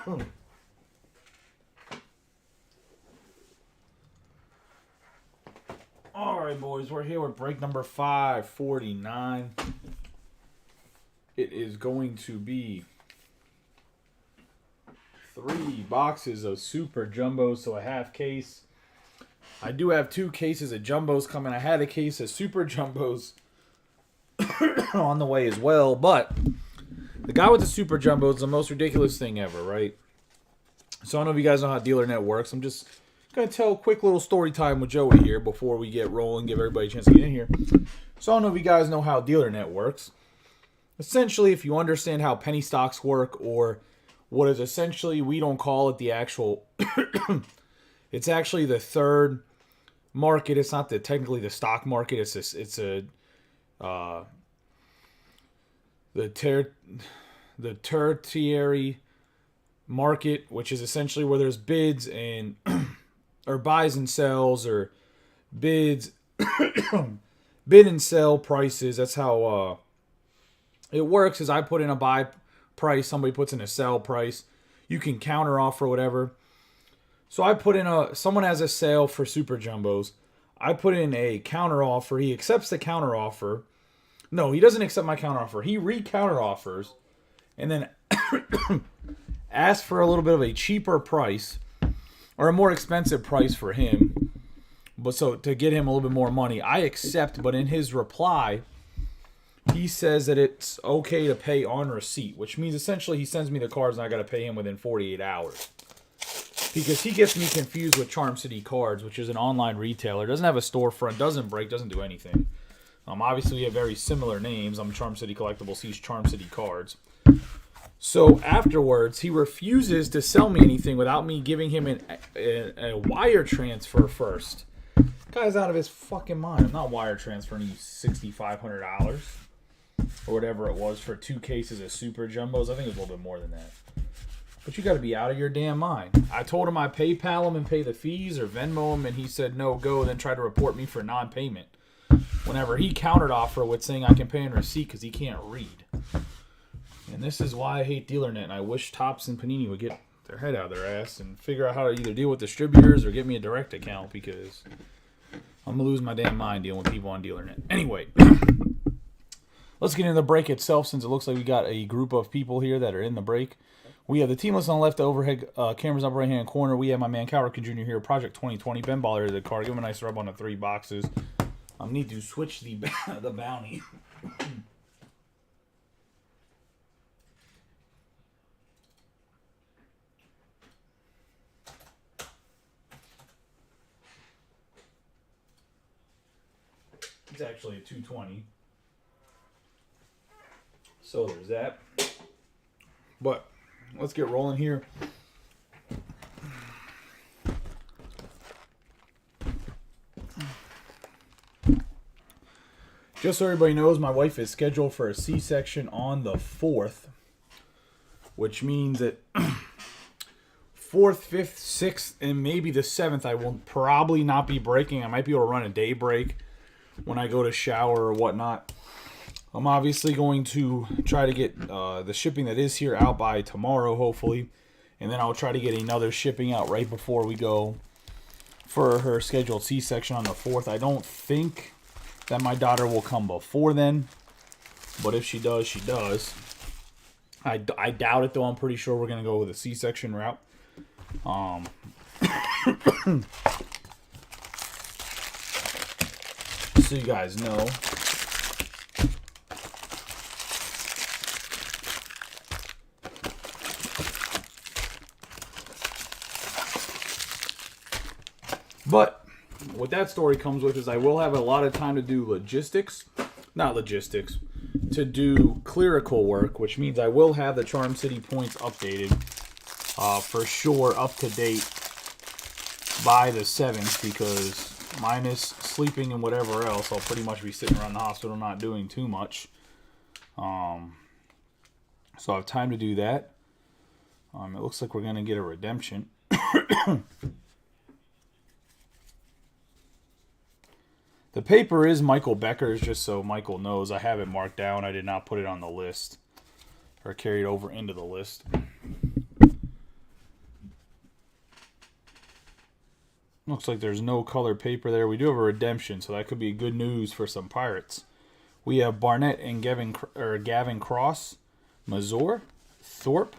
All right, boys, we're here with break number 549. It is going to be 3 boxes of Super Jumbos, so a half case. I do have 2 cases of Jumbos coming. I had a case of Super Jumbos on the way as well, but the guy with the Super Jumbos is the most ridiculous thing ever, right? So I don't know if you guys know how DealerNet works. I'm just going to tell a quick little story time with Joey here before we get rolling, give everybody a chance to get in here. So I don't know if you guys know how DealerNet works. Essentially, if you understand how penny stocks work, or what is essentially, we don't call it the actual, it's actually the third market. It's not technically the stock market. It's the tertiary market, which is essentially where there's bids and or buys and sells, or bids bid and sell prices. That's how it works. Is I put in a buy price, somebody puts in a sell price, you can counter offer, whatever. So I put in someone has a sale for Super Jumbos, I put in a counter offer. He accepts the counter offer. No, he doesn't accept my counter offer. He re-counter offers and then asks for a little bit of a cheaper price, or a more expensive price for him, but so to get him a little bit more money. I accept, but in his reply, he says that it's okay to pay on receipt, which means essentially he sends me the cards and I got to pay him within 48 hours. Because he gets me confused with Charm City Cards, which is an online retailer. Doesn't have a storefront, doesn't break, doesn't do anything. Obviously, we have very similar names. I'm Charm City Collectibles, he's Charm City Cards. So afterwards, he refuses to sell me anything without me giving him a wire transfer first. Guy's out of his fucking mind. I'm not wire transferring you $6,500 or whatever it was for 2 cases of Super Jumbos. I think it was a little bit more than that. But you got to be out of your damn mind. I told him I PayPal him and pay the fees, or Venmo him, and he said no go, then tried to report me for non-payment. Whenever he countered offer with saying I can pay on receipt because he can't read. And this is why I hate DealerNet, and I wish Topps and Panini would get their head out of their ass and figure out how to either deal with distributors or give me a direct account, because I'm going to lose my damn mind dealing with people on DealerNet. Anyway, let's get into the break itself, since it looks like we got a group of people here that are in the break. We have the team list on the left, the overhead cameras up right-hand corner. We have my man, Cal Ripken Jr. here, Project 2020. Ben Baller, the card. Give him a nice rub on the 3 boxes. I need to switch the bounty. It's actually a 220. So there's that. But let's get rolling here. Just so everybody knows, my wife is scheduled for a C-section on the 4th, which means that 4th, 5th, 6th, and maybe the 7th, I will probably not be breaking. I might be able to run a day break when I go to shower or whatnot. I'm obviously going to try to get the shipping that is here out by tomorrow, hopefully. And then I'll try to get another shipping out right before we go for her scheduled C-section on the 4th. I don't think that my daughter will come before then. But if she does, she does. I doubt it, though. I'm pretty sure we're going to go with a C-section route. So you guys know. But what that story comes with is I will have a lot of time to do to do clerical work, which means I will have the Charm City points updated for sure, up to date by the 7th, because minus sleeping and whatever else, I'll pretty much be sitting around the hospital not doing too much. So I have time to do that. It looks like we're going to get a redemption. The paper is Michael Becker's, just so Michael knows. I have it marked down. I did not put it on the list or carry it over into the list. Looks like there's no color paper there. We do have a redemption, so that could be good news for some Pirates. We have Barnett and Gavin Cross, Mazur, Thorpe,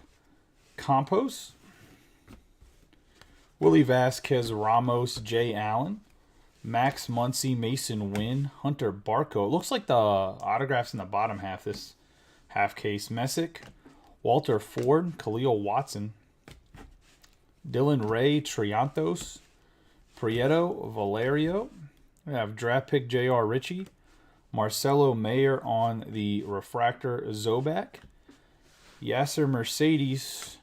Campos, Willie Vasquez, Ramos, Jay Allen, Max Muncy, Mason Wynn, Hunter Barco. It looks like the autographs in the bottom half, this half case. Messick, Walter Ford, Khalil Watson, Dylan Ray, Triantos, Prieto, Valerio. We have draft pick J.R. Ritchie, Marcelo Mayer on the refractor Zobak, Yasser Mercedes,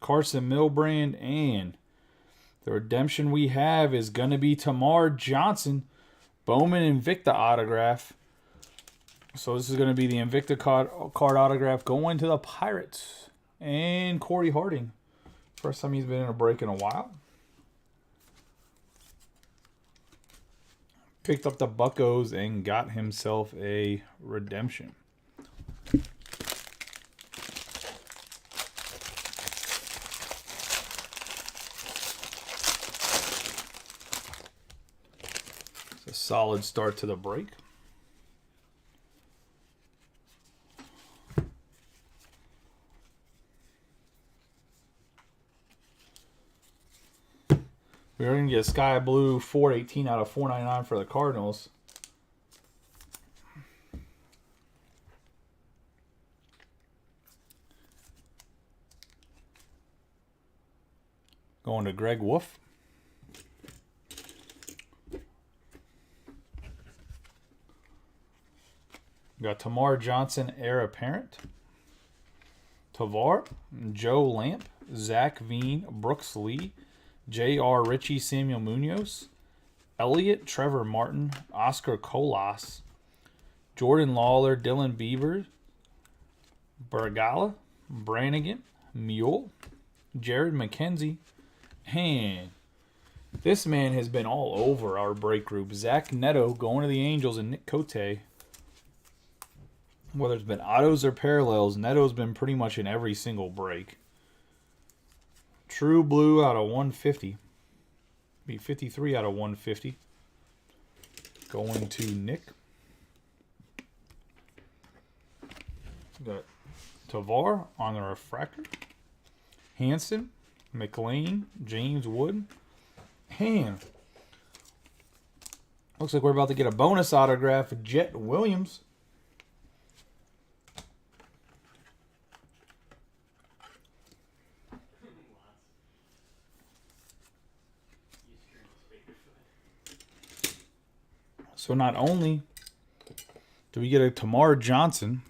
Carson Milbrand, and the redemption we have is going to be Tamar Johnson, Bowman Invicta autograph. So this is going to be the Invicta card autograph going to the Pirates. And Corey Harding. First time he's been in a break in a while. Picked up the Buccos and got himself a redemption. It's a solid start to the break. We're going to get Sky Blue 418 out of 499 for the Cardinals. Going to Greg Wolf. Got Tamar Johnson, heir apparent. Tavar, Joe Lamp, Zach Veen, Brooks Lee, J.R. Ritchie, Samuel Munoz, Elliott, Trevor Martin, Oscar Colas, Jordan Lawler, Dylan Bieber, Bergala, Brannigan, Mule, Jared McKenzie, and this man has been all over our break group. Zach Neto going to the Angels and Nick Cote. Whether it's been autos or parallels, Neto's been pretty much in every single break. True Blue out of 150. Be 53 out of 150. Going to Nick. Got Tavar on the refractor. Hanson, McLean, James Wood. And looks like we're about to get a bonus autograph of Jet Williams. So not only do we get a Tamar Johnson,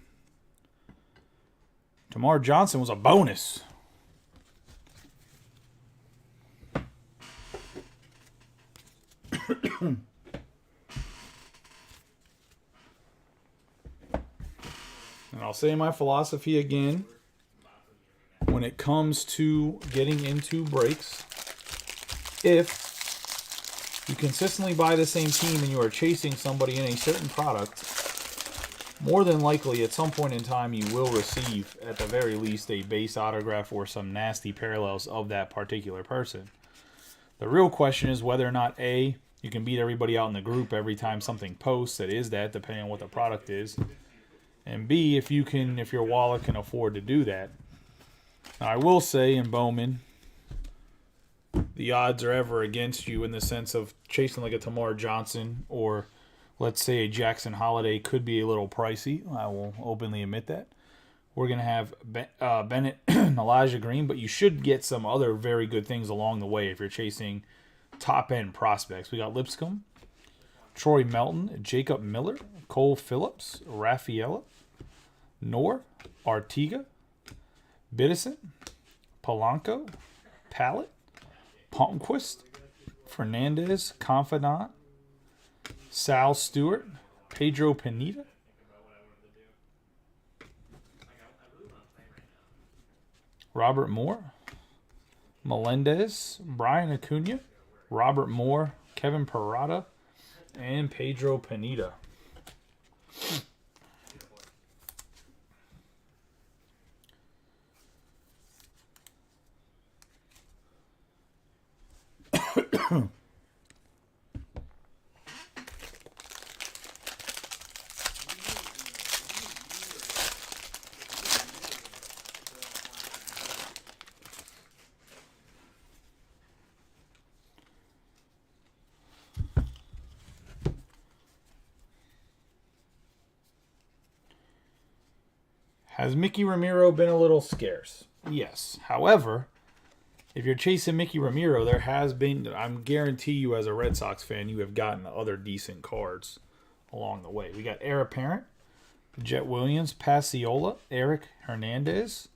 Tamar Johnson was a bonus. And I'll say my philosophy again when it comes to getting into breaks. If you consistently buy the same team and you are chasing somebody in a certain product, more than likely at some point in time you will receive, at the very least, a base autograph or some nasty parallels of that particular person. The real question is whether or not A, you can beat everybody out in the group every time something posts that is that, depending on what the product is. And B, if your wallet can afford to do that. Now, I will say in Bowman, the odds are ever against you in the sense of chasing like a Tamar Johnson or let's say a Jackson Holiday could be a little pricey. I will openly admit that. We're going to have Bennett and Elijah Green, but you should get some other very good things along the way if you're chasing top-end prospects. We got Lipscomb, Troy Melton, Jacob Miller, Cole Phillips, Rafaela, Knorr, Artiga, Biddison, Polanco, Pallett, Palmquist, Fernandez, Confidant, Sal Stewart, Pedro Pineda, Robert Moore, Melendez, Brian Acuna, Robert Moore, Kevin Parada, and Pedro Pineda. Has Mickey Ramiro been a little scarce? Yes. However, if you're chasing Mickey Ramiro, there has been, I'm guarantee you as a Red Sox fan, you have gotten other decent cards along the way. We got Heir Apparent, Jet Williams, Passiola, Eric Hernandez,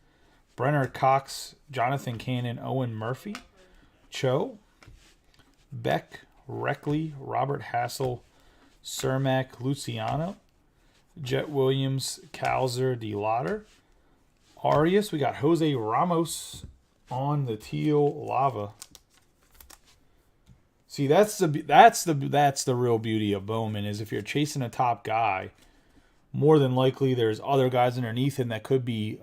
Brenner Cox, Jonathan Cannon, Owen Murphy, Cho, Beck, Reckley, Robert Hassel, Cermak, Luciano, Jet Williams, Calzer, DeLotter, Arias. We got Jose Ramos on the teal lava. See, that's the real beauty of Bowman is if you're chasing a top guy, more than likely there's other guys underneath him that could be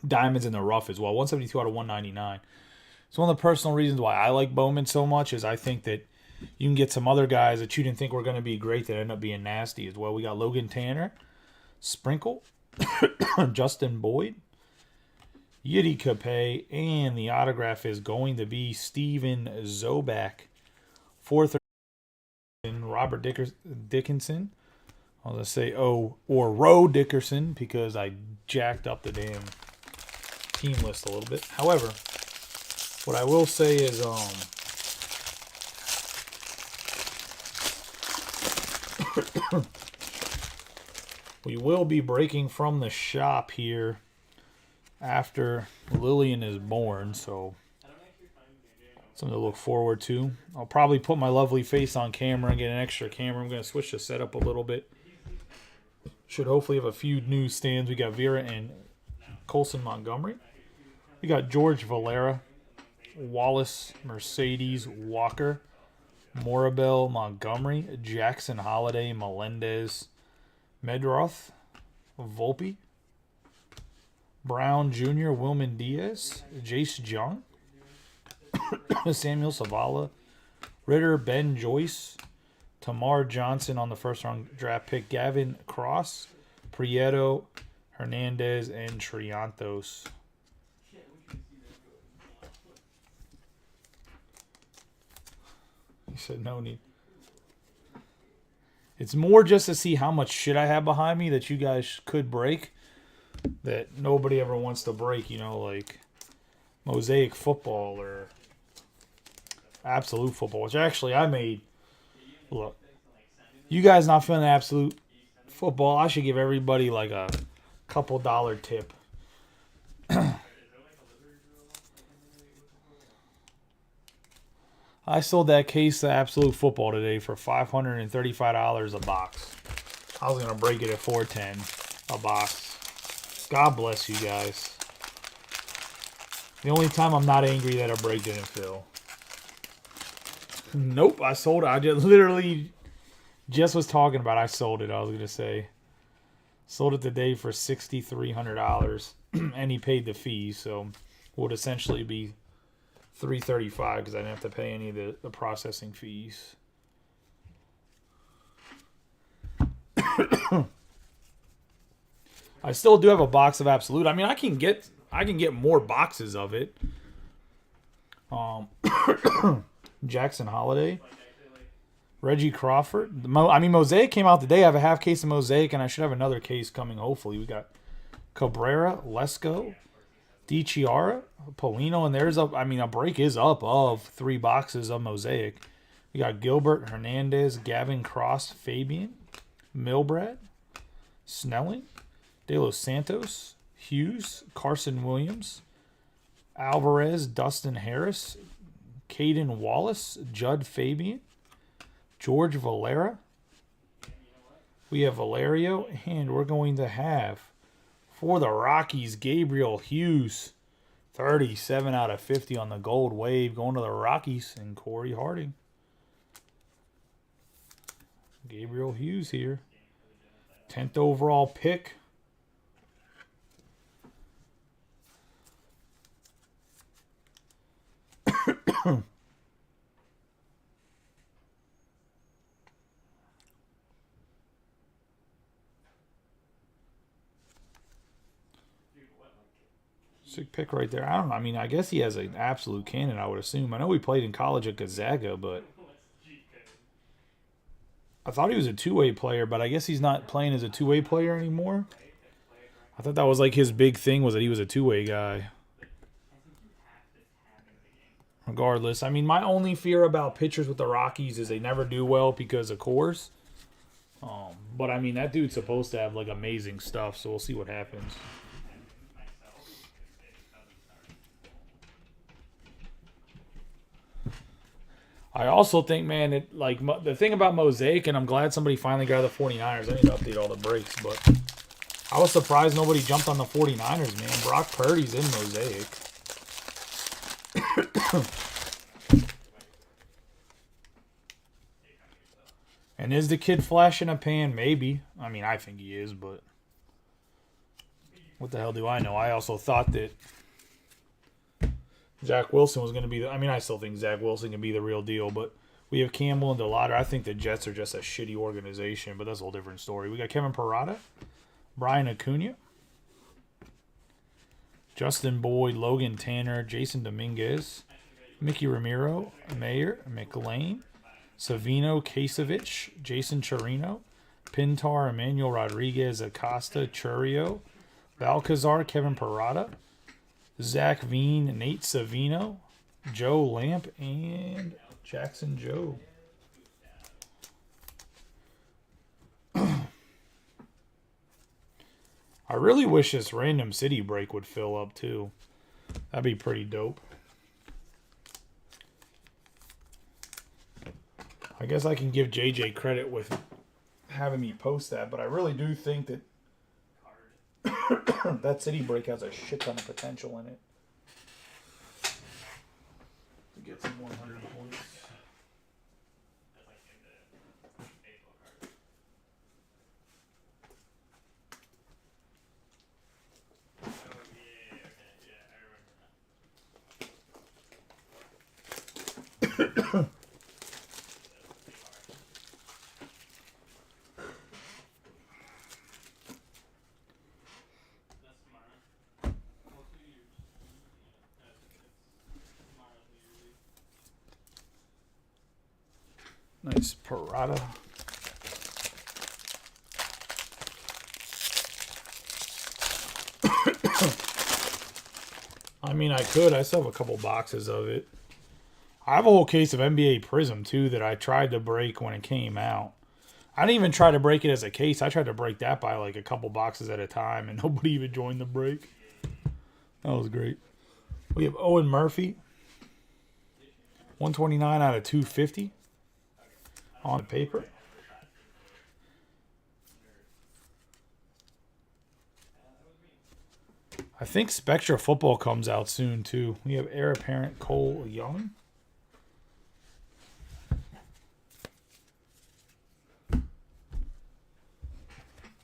diamonds in the rough as well. 172 out of 199. It's one of the personal reasons why I like Bowman so much is I think that you can get some other guys that you didn't think were going to be great that end up being nasty as well. We got Logan Tanner, Sprinkle, Justin Boyd, Yiddy Capay, and the autograph is going to be Steven Zobak. 430, Robert Dickinson. I was going to say, or Roe Dickerson because I jacked up the damn team list a little bit. However, what I will say is we will be breaking from the shop here after Lillian is born, so something to look forward to. I'll probably put my lovely face on camera and get an extra camera. I'm going to switch the setup a little bit. Should hopefully have a few new stands. We got Vera and Colson Montgomery. We got George Valera, Wallace, Mercedes, Walker, Morabel, Montgomery, Jackson Holiday, Melendez, Medroth, Volpe, Brown Jr., Wilman Diaz, Jace Jung, Samuel Savala, Ritter, Ben Joyce, Tamar Johnson on the first-round draft pick, Gavin Cross, Prieto, Hernandez, and Triantos. He said no need. It's more just to see how much shit I have behind me that you guys could break that nobody ever wants to break, you know, like Mosaic Football or Absolute Football, which actually I made. Look, you guys not feeling Absolute Football, I should give everybody like a couple dollar tip. I sold that case of Absolute Football today for $535 a box. I was going to break it at $410 a box. God bless you guys. The only time I'm not angry that a break didn't fill. Nope, I sold it. I just literally just was talking about I sold it, I was going to say. Sold it today for $6,300 and he paid the fee, so would essentially be $335 because I didn't have to pay any of the processing fees. I still do have a box of Absolute. I mean, I can get more boxes of it. Jackson Holiday, Reggie Crawford. Mosaic came out today. I have a half case of Mosaic, and I should have another case coming. Hopefully, we got Cabrera, Lesko, DiChiara, Polino, and there's a break is up of 3 boxes of Mosaic. We got Gilbert, Hernandez, Gavin Cross, Fabian, Milbrad, Snelling, De Los Santos, Hughes, Carson Williams, Alvarez, Dustin Harris, Caden Wallace, Judd Fabian, George Valera. We have Valerio, and we're going to have for the Rockies, Gabriel Hughes, 37 out of 50 on the gold wave, going to the Rockies, and Corey Harding. Gabriel Hughes here. 10th overall pick. Sick pick right there. I don't know. I mean, I guess he has an absolute cannon, I would assume. I know he played in college at Gonzaga, but I thought he was a two-way player, but I guess he's not playing as a two-way player anymore. I thought that was like his big thing was that he was a two-way guy. Regardless, I mean, my only fear about pitchers with the Rockies is they never do well because of course. But I mean, that dude's supposed to have like amazing stuff, so we'll see what happens. I also think, man, the thing about Mosaic, and I'm glad somebody finally got the 49ers. I need to update all the breaks, but I was surprised nobody jumped on the 49ers, man. Brock Purdy's in Mosaic. And is the kid flash in a pan? Maybe. I mean, I think he is, but what the hell do I know? I also thought that Zach Wilson was going to be the... I mean, I still think Zach Wilson can be the real deal, but we have Campbell and DeLauder. I think the Jets are just a shitty organization, but that's a whole different story. We got Kevin Parada, Brian Acuna, Justin Boyd, Logan Tanner, Jason Dominguez, Mickey Ramiro, Mayer, McLean, Savino, Kasevich, Jason Chirino, Pintar, Emmanuel Rodriguez, Acosta, Churio, Balcazar, Kevin Parada, Zach Veen, Nate Savino, Joe Lamp, and Jackson Joe. I really wish this random city break would fill up too. That'd be pretty dope. I guess I can give JJ credit with having me post that, but I really do think that that city break has a shit ton of potential in it. To get some 100 points. Nice Parada. I mean, I could. I still have a couple boxes of it. I have a whole case of NBA Prism, too, that I tried to break when it came out. I didn't even try to break it as a case. I tried to break that by like a couple boxes at a time, and nobody even joined the break. That was great. We have Owen Murphy. 129 out of 250. On paper. I think Spectra Football comes out soon, too. We have heir apparent Cole Young.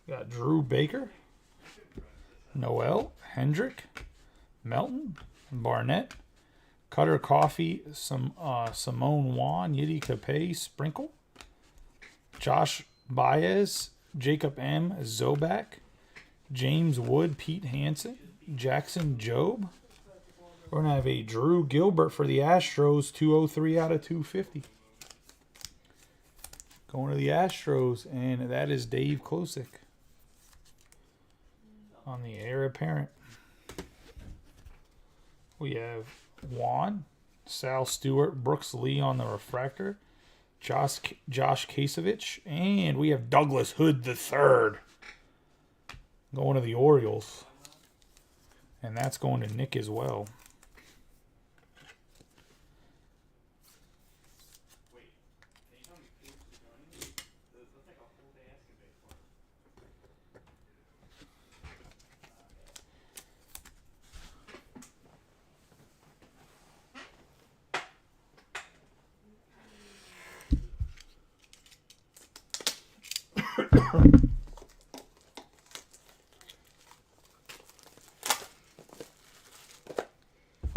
Got Drew Baker. Noel. Hendrick. Melton. Barnett. Cutter Coffee. Simone Wan. Yiddy Capay. Sprinkle. Josh Baez, Jacob M. Zobak, James Wood, Pete Hansen, Jackson Jobe. We're going to have a Drew Gilbert for the Astros, 203 out of 250. Going to the Astros, and that is Dave Klosick on the heir apparent. We have Juan, Sal Stewart, Brooks Lee on the refractor. Josh Kasevich, and we have Douglas Hood III going to the Orioles, and that's going to Nick as well.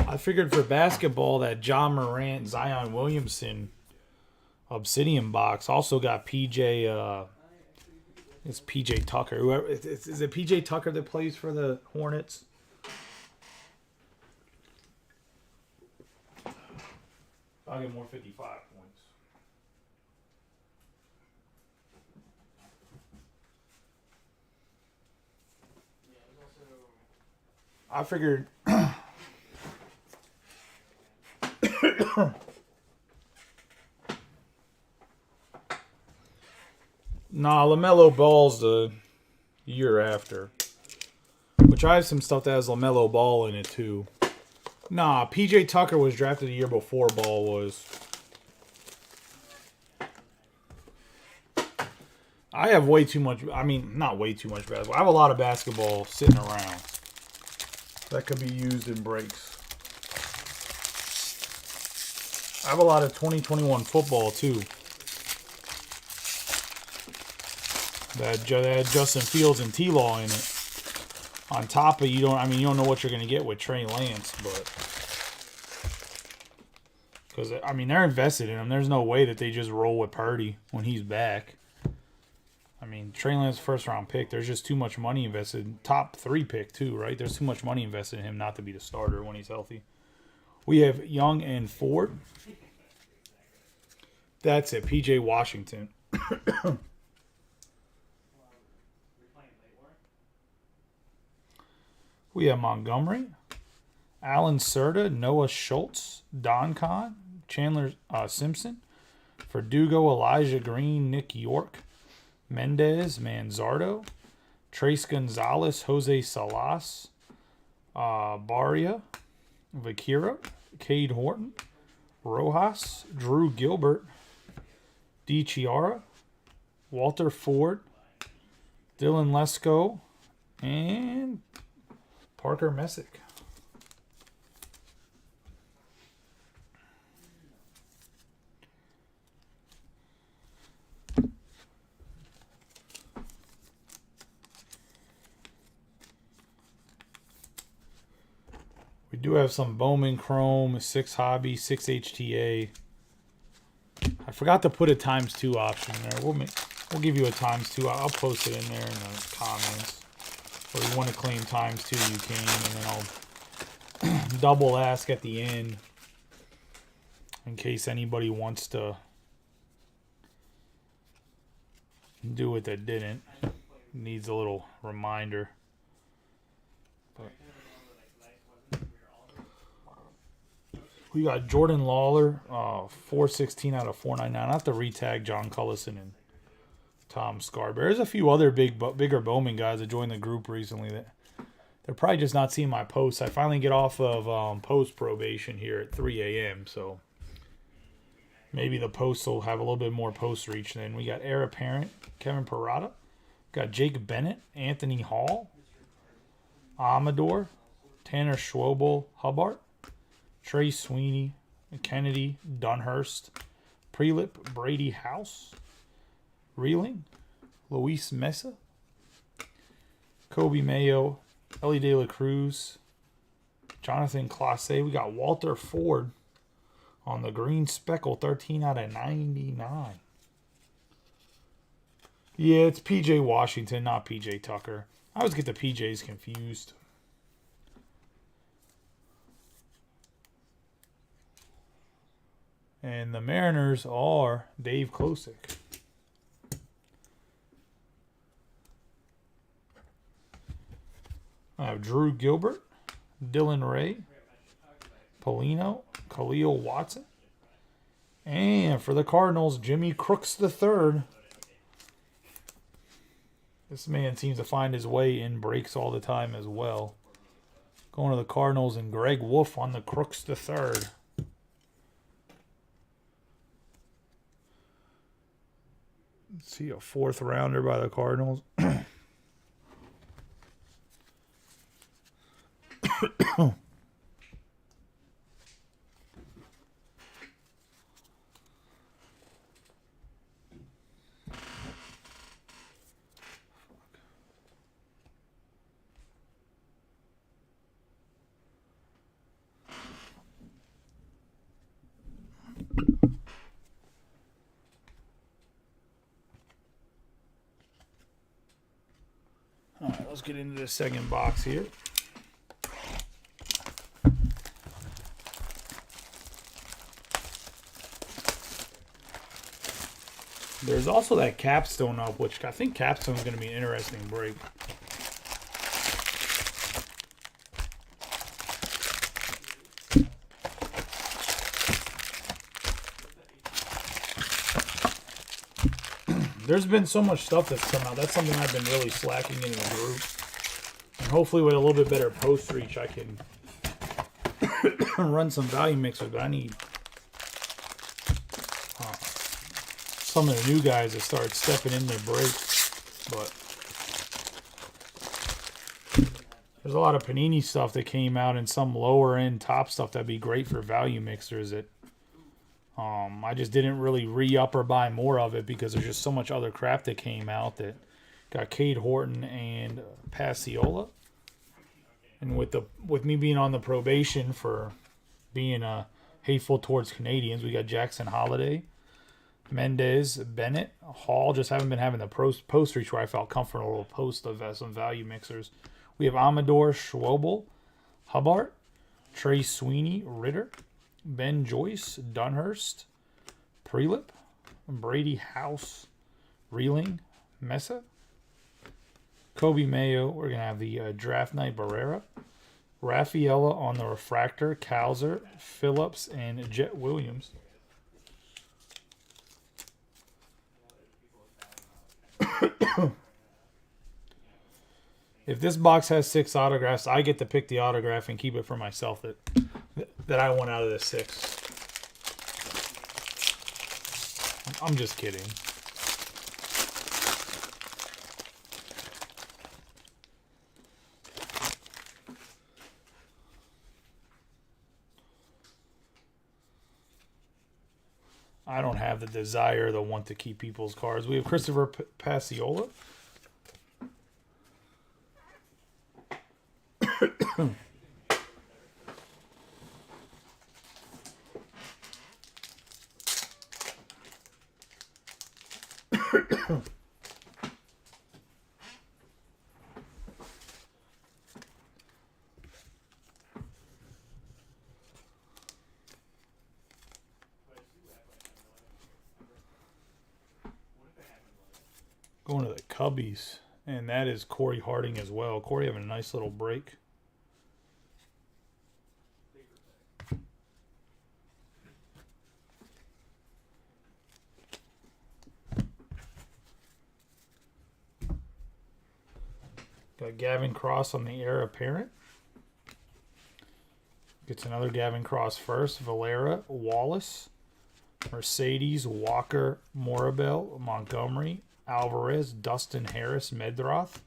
I figured for basketball that John Morant, Zion Williamson Obsidian box also got PJ. It's PJ Tucker. Whoever is it? PJ Tucker that plays for the Hornets. I'll get more 55 points. I figured. Nah, LaMelo Ball's the year after. Which I have some stuff that has LaMelo Ball in it too. Nah, PJ Tucker was drafted the year before Ball was. I have way too much. I mean, not way too much basketball. I have a lot of basketball sitting around that could be used in breaks. I have a lot of 2021 football too. That had Justin Fields and T-Law in it. On top of you don't know what you're gonna get with Trey Lance, but because they're invested in him. There's no way that they just roll with Purdy when he's back. I mean, Trey Lance first round pick. There's just too much money invested. Top 3 pick too, right? There's too much money invested in him not to be the starter when he's healthy. We have Young and Ford. That's it. PJ Washington. We have Montgomery, Alan Serta, Noah Schultz, Don Kahn, Chandler Simpson, Verdugo, Elijah Green, Nick York, Mendez, Manzardo, Trace Gonzalez, Jose Salas, Baria, Vakira, Cade Horton, Rojas, Drew Gilbert, D. Chiara, Walter Ford, Dylan Lesko, and Parker Messick. We do have some Bowman Chrome, 6 Hobby, 6 HTA. I forgot to put a ×2 option there. We'll give you a ×2. I'll post it in there in the comments. Or you want to claim ×2, you can, and then I'll double ask at the end in case anybody wants to do it that didn't. Needs a little reminder. But we got Jordan Lawler, 416 out of 499. I have to retag John Cullison and Tom Scarberry. There's a few other bigger Bowman guys that joined the group recently that they're probably just not seeing my posts. I finally get off of post probation here at 3 a.m. So maybe the posts will have a little bit more post reach. Then we got Heir Apparent, Kevin Parada, got Jake Bennett, Anthony Hall, Amador, Tanner Schwobel, Hubbard, Trey Sweeney, Kennedy, Dunhurst, Prelip, Brady House, Reeling, Luis Mesa, Kobe Mayo, Ellie De La Cruz, Jonathan Classe. We got Walter Ford on the green speckle, 13 out of 99. Yeah, it's PJ Washington, not PJ Tucker. I always get the PJs confused. And the Mariners are Dave Klosick. I have Drew Gilbert, Dylan Ray, Polino, Khalil Watson, and for the Cardinals, Jimmy Crooks III. This man seems to find his way in breaks all the time as well. Going to the Cardinals and Greg Wolf on the Crooks III. Let's see, a 4th rounder by the Cardinals. All right, let's get into the second box here. There's also that Capstone up, which I think Capstone is going to be an interesting break. There's been so much stuff that's come out. That's something I've been really slacking in the group. And hopefully with a little bit better post reach, I can run some value mixers. But I need some of the new guys to start stepping in their breaks. But there's a lot of Panini stuff that came out and some lower end top stuff that'd be great for value mixers that I just didn't really re-up or buy more of it because there's just so much other crap that came out that got Cade Horton and Passiola. And with me being on the probation for being hateful towards Canadians, we got Jackson Holiday, Mendez, Bennett, Hall. Just haven't been having the post reach where I felt comfortable to post of some value mixers. We have Amador, Schwobel, Hubbard, Trey Sweeney, Ritter, Ben Joyce, Dunhurst, Prelip, Brady House, Reeling, Mesa, Kobe Mayo. We're going to have the Draft Night Barrera, Raffaella on the Refractor, Calzer, Phillips, and Jet Williams. If this box has 6 autographs, I get to pick the autograph and keep it for myself that I want out of this 6. I'm just kidding. I don't have the desire or the want to keep people's cards. We have Christopher Passiola. Going to the Cubbies, and that is Corey Harding as well. Corey having a nice little break. Got Gavin Cross on the heir apparent. Gets another Gavin Cross first. Valera, Wallace, Mercedes, Walker, Morabel, Montgomery, Alvarez, Dustin Harris, Medroth,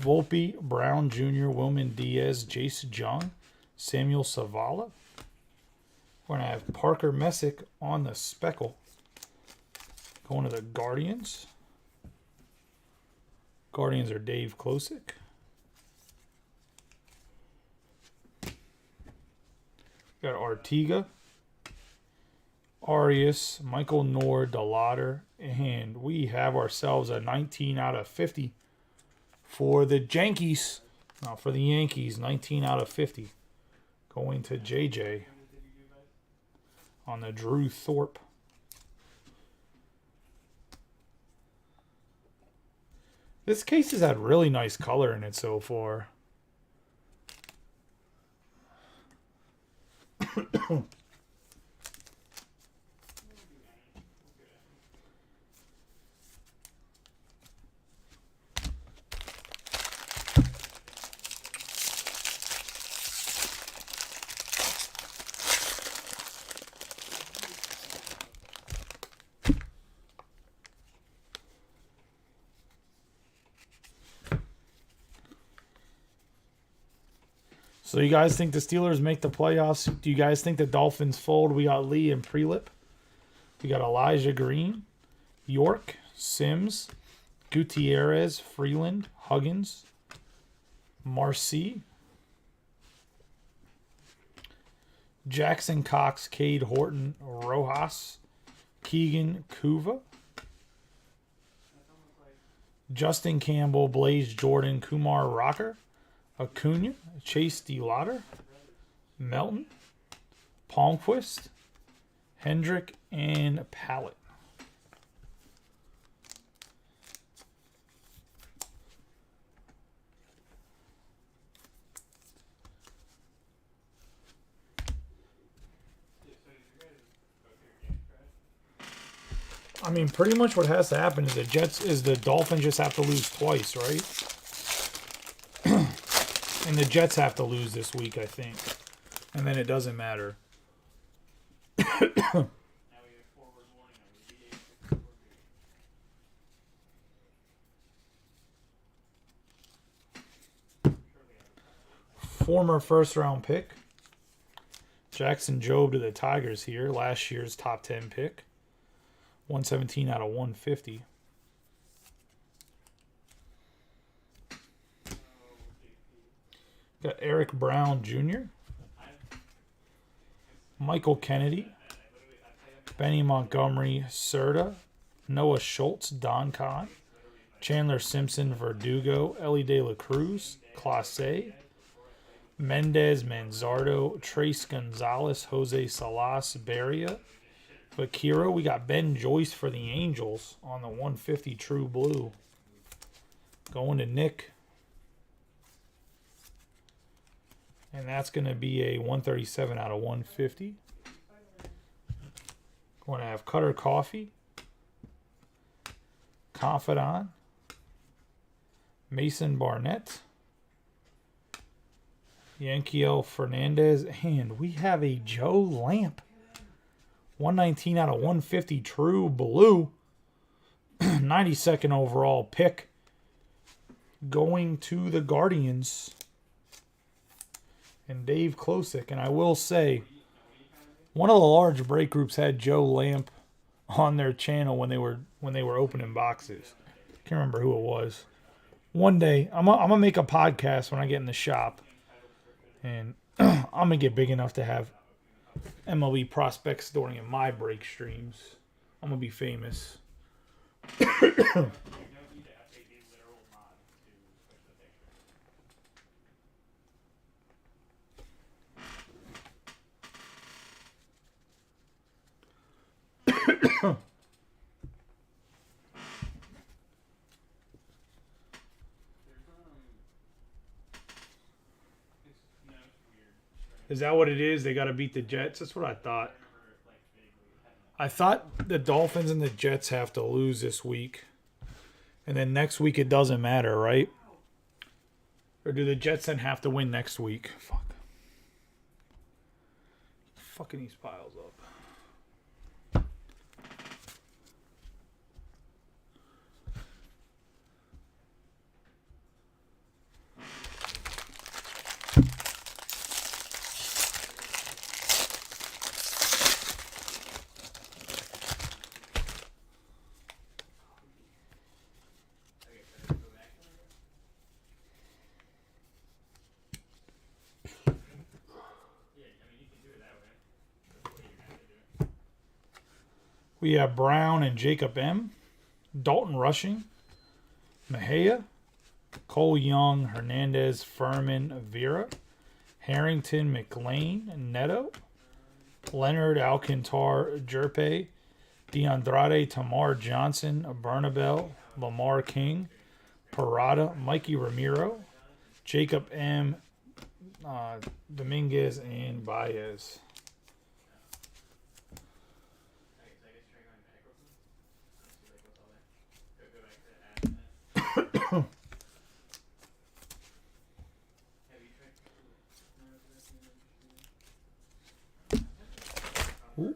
Volpe, Brown Jr., Wilman Diaz, Jace Jung, Samuel Savala. We're going to have Parker Messick on the Speckle. Going to the Guardians. Guardians are Dave Klosick. Got Artiga, Arias, Michael Nord, DeLauder, and we have ourselves a 19 out of 50 for the Yankees. No, for the Yankees, 19 out of 50. Going to JJ on the Drew Thorpe. This case has had really nice color in it so far. So you guys think the Steelers make the playoffs? Do you guys think the Dolphins fold? We got Lee and Prelip. We got Elijah Green, York, Sims, Gutierrez, Freeland, Huggins, Marcy, Jackson Cox, Cade Horton, Rojas, Keegan Kuva, Justin Campbell, Blaze Jordan, Kumar Rocker, Acuna, Chase DeLauder, Melton, Palmquist, Hendrick, and Pallett. I mean, pretty much what has to happen is the Dolphins just have to lose twice, right? And the Jets have to lose this week, I think. And then it doesn't matter. Former first-round pick. Jackson Jobe to the Tigers here. Last year's top 10 pick. 117 out of 150. Got Eric Brown Jr., Michael Kennedy, Benny Montgomery, Serta, Noah Schultz, Don Con, Chandler Simpson, Verdugo, Ellie De La Cruz, Clase, Mendez, Manzardo, Trace Gonzalez, Jose Salas, Beria, Vakiro. We got Ben Joyce for the Angels on the 150 True Blue. Going to Nick. And that's going to be a 137 out of 150. Going to have Cutter Coffee, Confidant, Mason Barnett, Yankiel Fernandez, and we have a Joe Lamp. 119 out of 150 True Blue. 92nd overall pick. Going to the Guardians. And Dave Klosick. And I will say, one of the large break groups had Joe Lamp on their channel when they were opening boxes. Can't remember who it was. One day, I'm gonna make a podcast when I get in the shop. And I'm going to get big enough to have MLB prospects during in my break streams. I'm going to be famous. Is that what it is? They got to beat the Jets? That's what I thought. I thought the Dolphins and the Jets have to lose this week. And then next week it doesn't matter, right? Or do the Jets then have to win next week? Fuck. Fucking these piles up. We have Brown and Jacob M. Dalton Rushing. Mejia. Cole Young, Hernandez, Furman, Vera. Harrington, McLean, Neto. Leonard, Alcantar, Jerpe. DeAndrade, Tamar Johnson, Bernabel, Lamar King. Parada, Mikey Ramiro. Jacob M. Dominguez, and Baez. Ooh.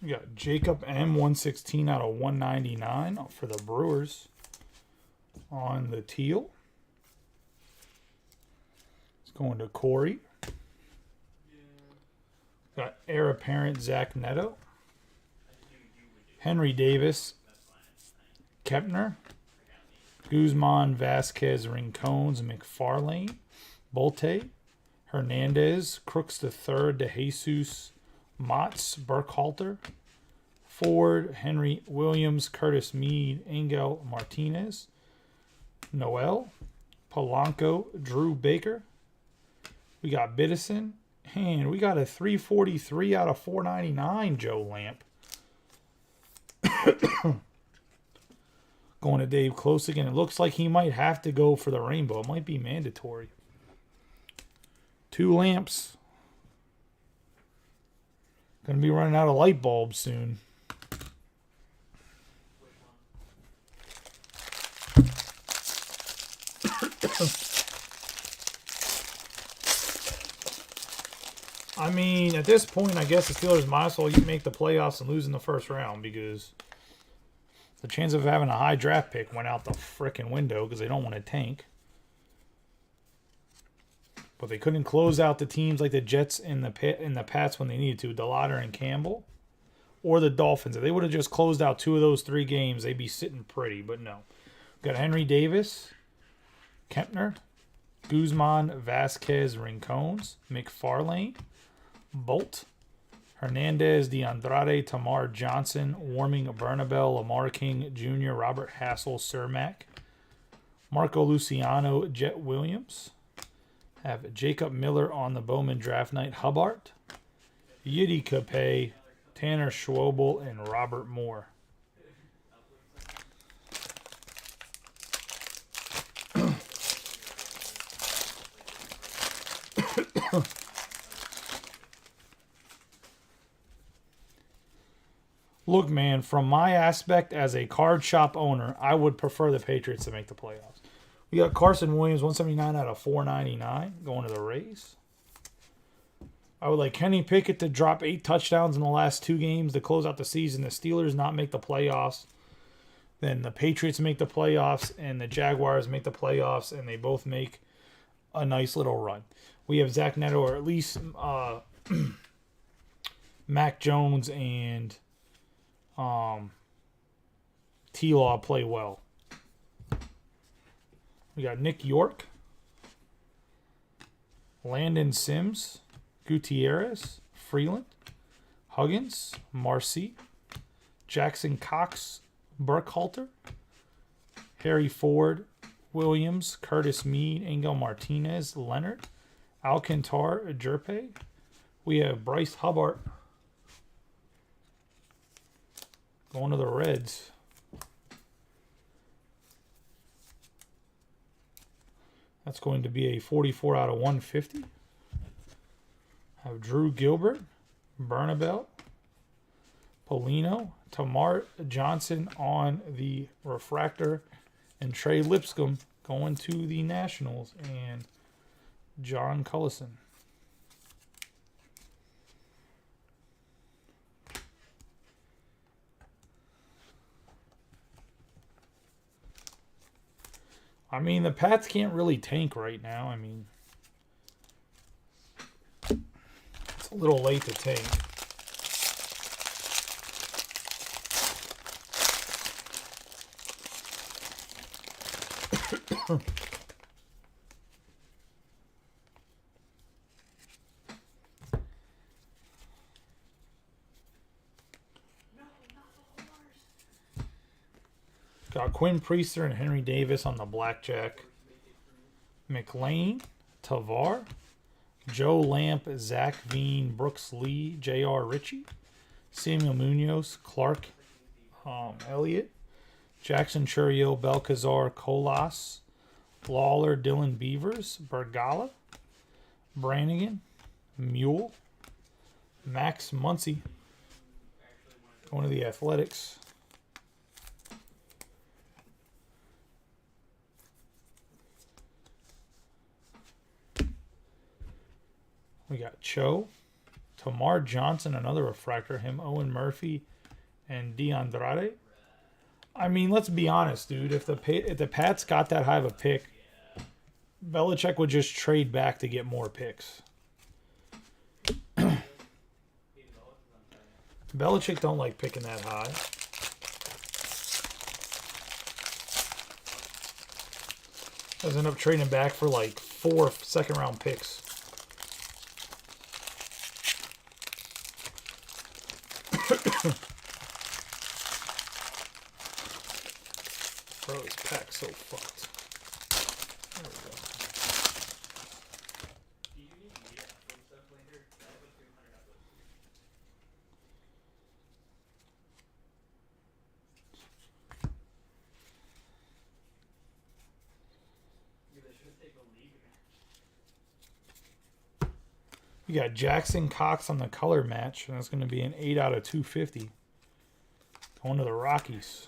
We got Jacob M. 116 out of 199 for the Brewers on the teal. It's going to Corey. Got heir apparent Zach Neto. Henry Davis. Kepner. Guzman, Vasquez, Rincones, McFarlane. Bolte. Hernandez. Crooks III, DeJesus. Motts, Burkhalter, Ford, Henry Williams, Curtis Mead, Angel Martinez, Noel, Polanco, Drew Baker. We got Biddison, and we got a 343 out of 499 Joe Lamp. Going to Dave Close again. It looks like he might have to go for the rainbow. It might be mandatory. 2 lamps. Going to be running out of light bulbs soon. I mean, at this point, I guess the Steelers might as well make the playoffs and lose in the first round because the chance of having a high draft pick went out the frickin' window because they don't want to tank. But they couldn't close out the teams like the Jets and the Pats when they needed to, DeLauder and Campbell, or the Dolphins. If they would have just closed out 2 of those 3 games, they'd be sitting pretty. But no. Got Henry Davis, Kempner, Guzman, Vasquez, Rincones, McFarlane, Bolt, Hernandez, DeAndrade, Tamar Johnson, Warming, Bernabel, Lamar King Jr., Robert Hassel, Cermak, Marco Luciano, Jet Williams. Have Jacob Miller on the Bowman draft night, Hubbard, Yiddy Capay, Tanner Schwobel, and Robert Moore. Look, man, from my aspect as a card shop owner, I would prefer the Patriots to make the playoffs. We got Carson Williams, 179 out of 499, going to the Rays. I would like Kenny Pickett to drop 8 touchdowns in the last 2 games to close out the season. The Steelers not make the playoffs. Then the Patriots make the playoffs, and the Jaguars make the playoffs, and they both make a nice little run. We have Zach Neto, or at least Mac Jones and T-Law play well. We got Nick York, Landon Sims, Gutierrez, Freeland, Huggins, Marcy, Jackson Cox, Burkhalter, Harry Ford, Williams, Curtis Mead, Angel Martinez, Leonard, Alcantar, Jerpe. We have Bryce Hubbard going to the Reds. That's going to be a 44 out of 150. Have Drew Gilbert, Bernabel, Polino, Tamar Johnson on the refractor, and Trey Lipscomb going to the Nationals, and John Cullison. I mean, the Pats can't really tank right now. I mean, it's a little late to tank. Got Quinn Priester and Henry Davis on the blackjack. McLean, Tavar, Joe Lamp, Zach Veen, Brooks Lee, J.R. Ritchie, Samuel Munoz, Clark Elliott, Jackson Churio, Belcazar, Colas, Lawler, Dylan Beavers, Bergala, Brannigan, Mule, Max Muncy, going to the Athletics. We got Cho, Tamar Johnson, another refractor, him, Owen Murphy, and DeAndrade. I mean, let's be honest, dude. If the Pats got that high of a pick, Belichick would just trade back to get more picks. Belichick don't like picking that high. Does end up trading back for like 4 second-round picks. Bro, this pack's so fucked. There we go. You got Jackson Cox on the color match, and that's going to be an 8 out of 250. Going to the Rockies.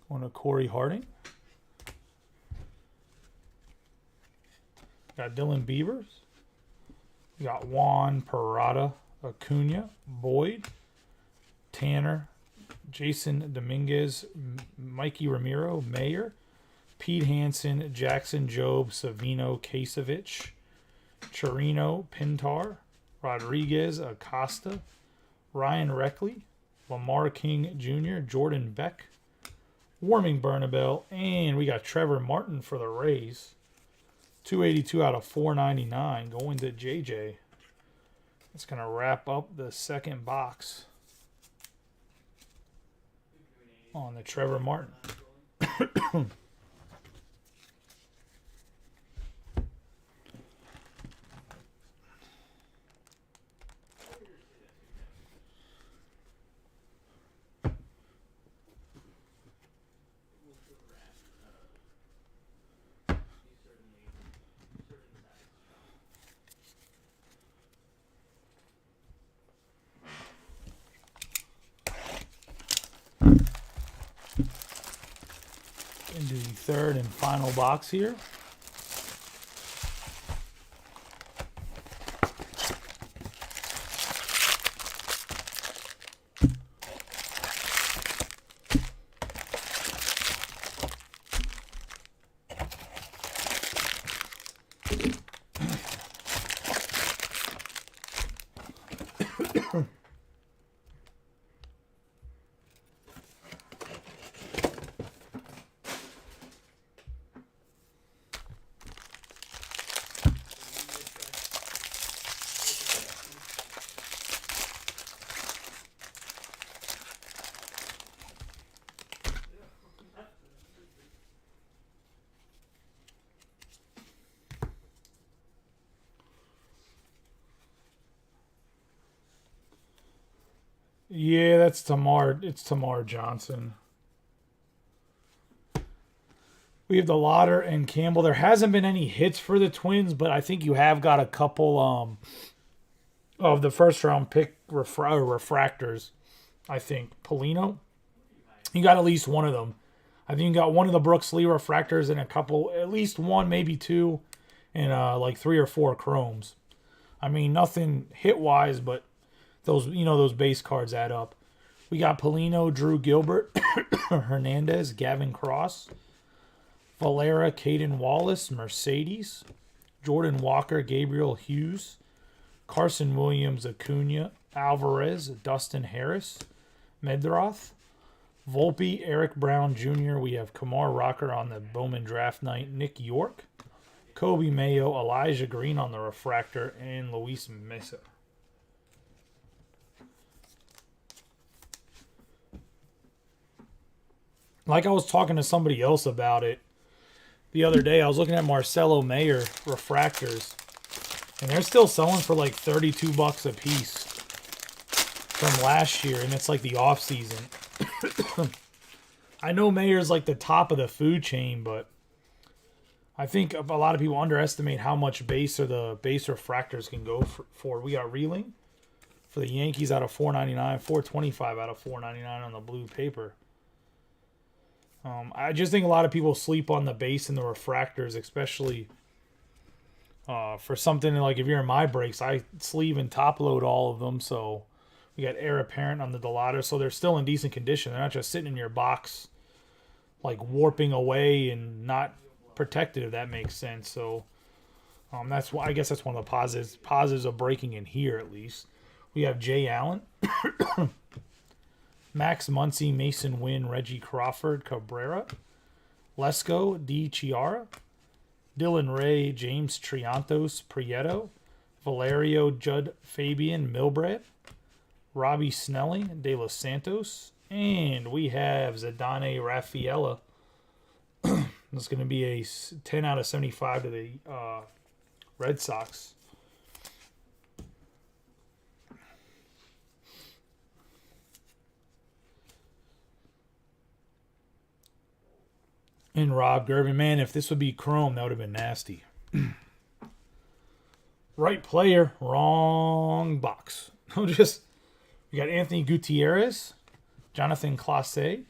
Going to Corey Harding. Got Dylan Beavers. We got Juan Parada, Acuna, Boyd, Tanner, Jason Dominguez, Mikey Ramiro, Mayer, Pete Hansen, Jackson Job, Savino Kasevich, Chirino Pintar, Rodriguez Acosta, Ryan Reckley, Lamar King Jr., Jordan Beck, Warming Bernabel, and we got Trevor Martin for the Rays. 282 out of 499 going to JJ. It's going to wrap up the second box on the Trevor Martin. Into the third and final box here. Yeah, that's Tamar. It's Tamar Johnson. We have the Lauder and Campbell. There hasn't been any hits for the Twins, but I think you have got a couple of the first round pick refractors. I think Polino. You got at least one of them. I think you got one of the Brooks Lee refractors and a couple, at least one, maybe two, and like 3 or 4 chromes. I mean, nothing hit wise, but those, those base cards add up. We got Polino, Drew Gilbert, Hernandez, Gavin Cross, Valera, Caden Wallace, Mercedes, Jordan Walker, Gabriel Hughes, Carson Williams, Acuna, Alvarez, Dustin Harris, Medroth, Volpe, Eric Brown Jr. We have Kamar Rocker on the Bowman draft night, Nick York, Kobe Mayo, Elijah Green on the refractor, and Luis Mesa. Like I was talking to somebody else about it the other day, I was looking at Marcelo Mayer refractors, and they're still selling for like $32 a piece from last year, and it's like the off season. I know Mayer's like the top of the food chain, but I think a lot of people underestimate how much base refractors can go for. We got Reeling for the Yankees out of $4.99, $4.25 out of $4.99 on the blue paper. I just think a lot of people sleep on the base and the refractors, especially for something like if you're in my breaks, I sleeve and top load all of them. So we got Heir Apparent on the Delata, so they're still in decent condition. They're not just sitting in your box like warping away and not protected, if that makes sense. So that's why I guess that's one of the positives of breaking in here at least. We have Jay Allen. Max Muncy, Mason Wynn, Reggie Crawford, Cabrera, Lesko, D. Chiara, Dylan Ray, James Triantos, Prieto, Valerio, Judd Fabian, Milbrett, Robbie Snelling, De Los Santos. And we have Zidane Rafaela. That's going to be a 10 out of 75 to the Red Sox. And Rob Gervin. Man, if this would be Chrome, that would have been nasty. Right player, wrong box. We got Anthony Gutierrez, Jonathan Clase,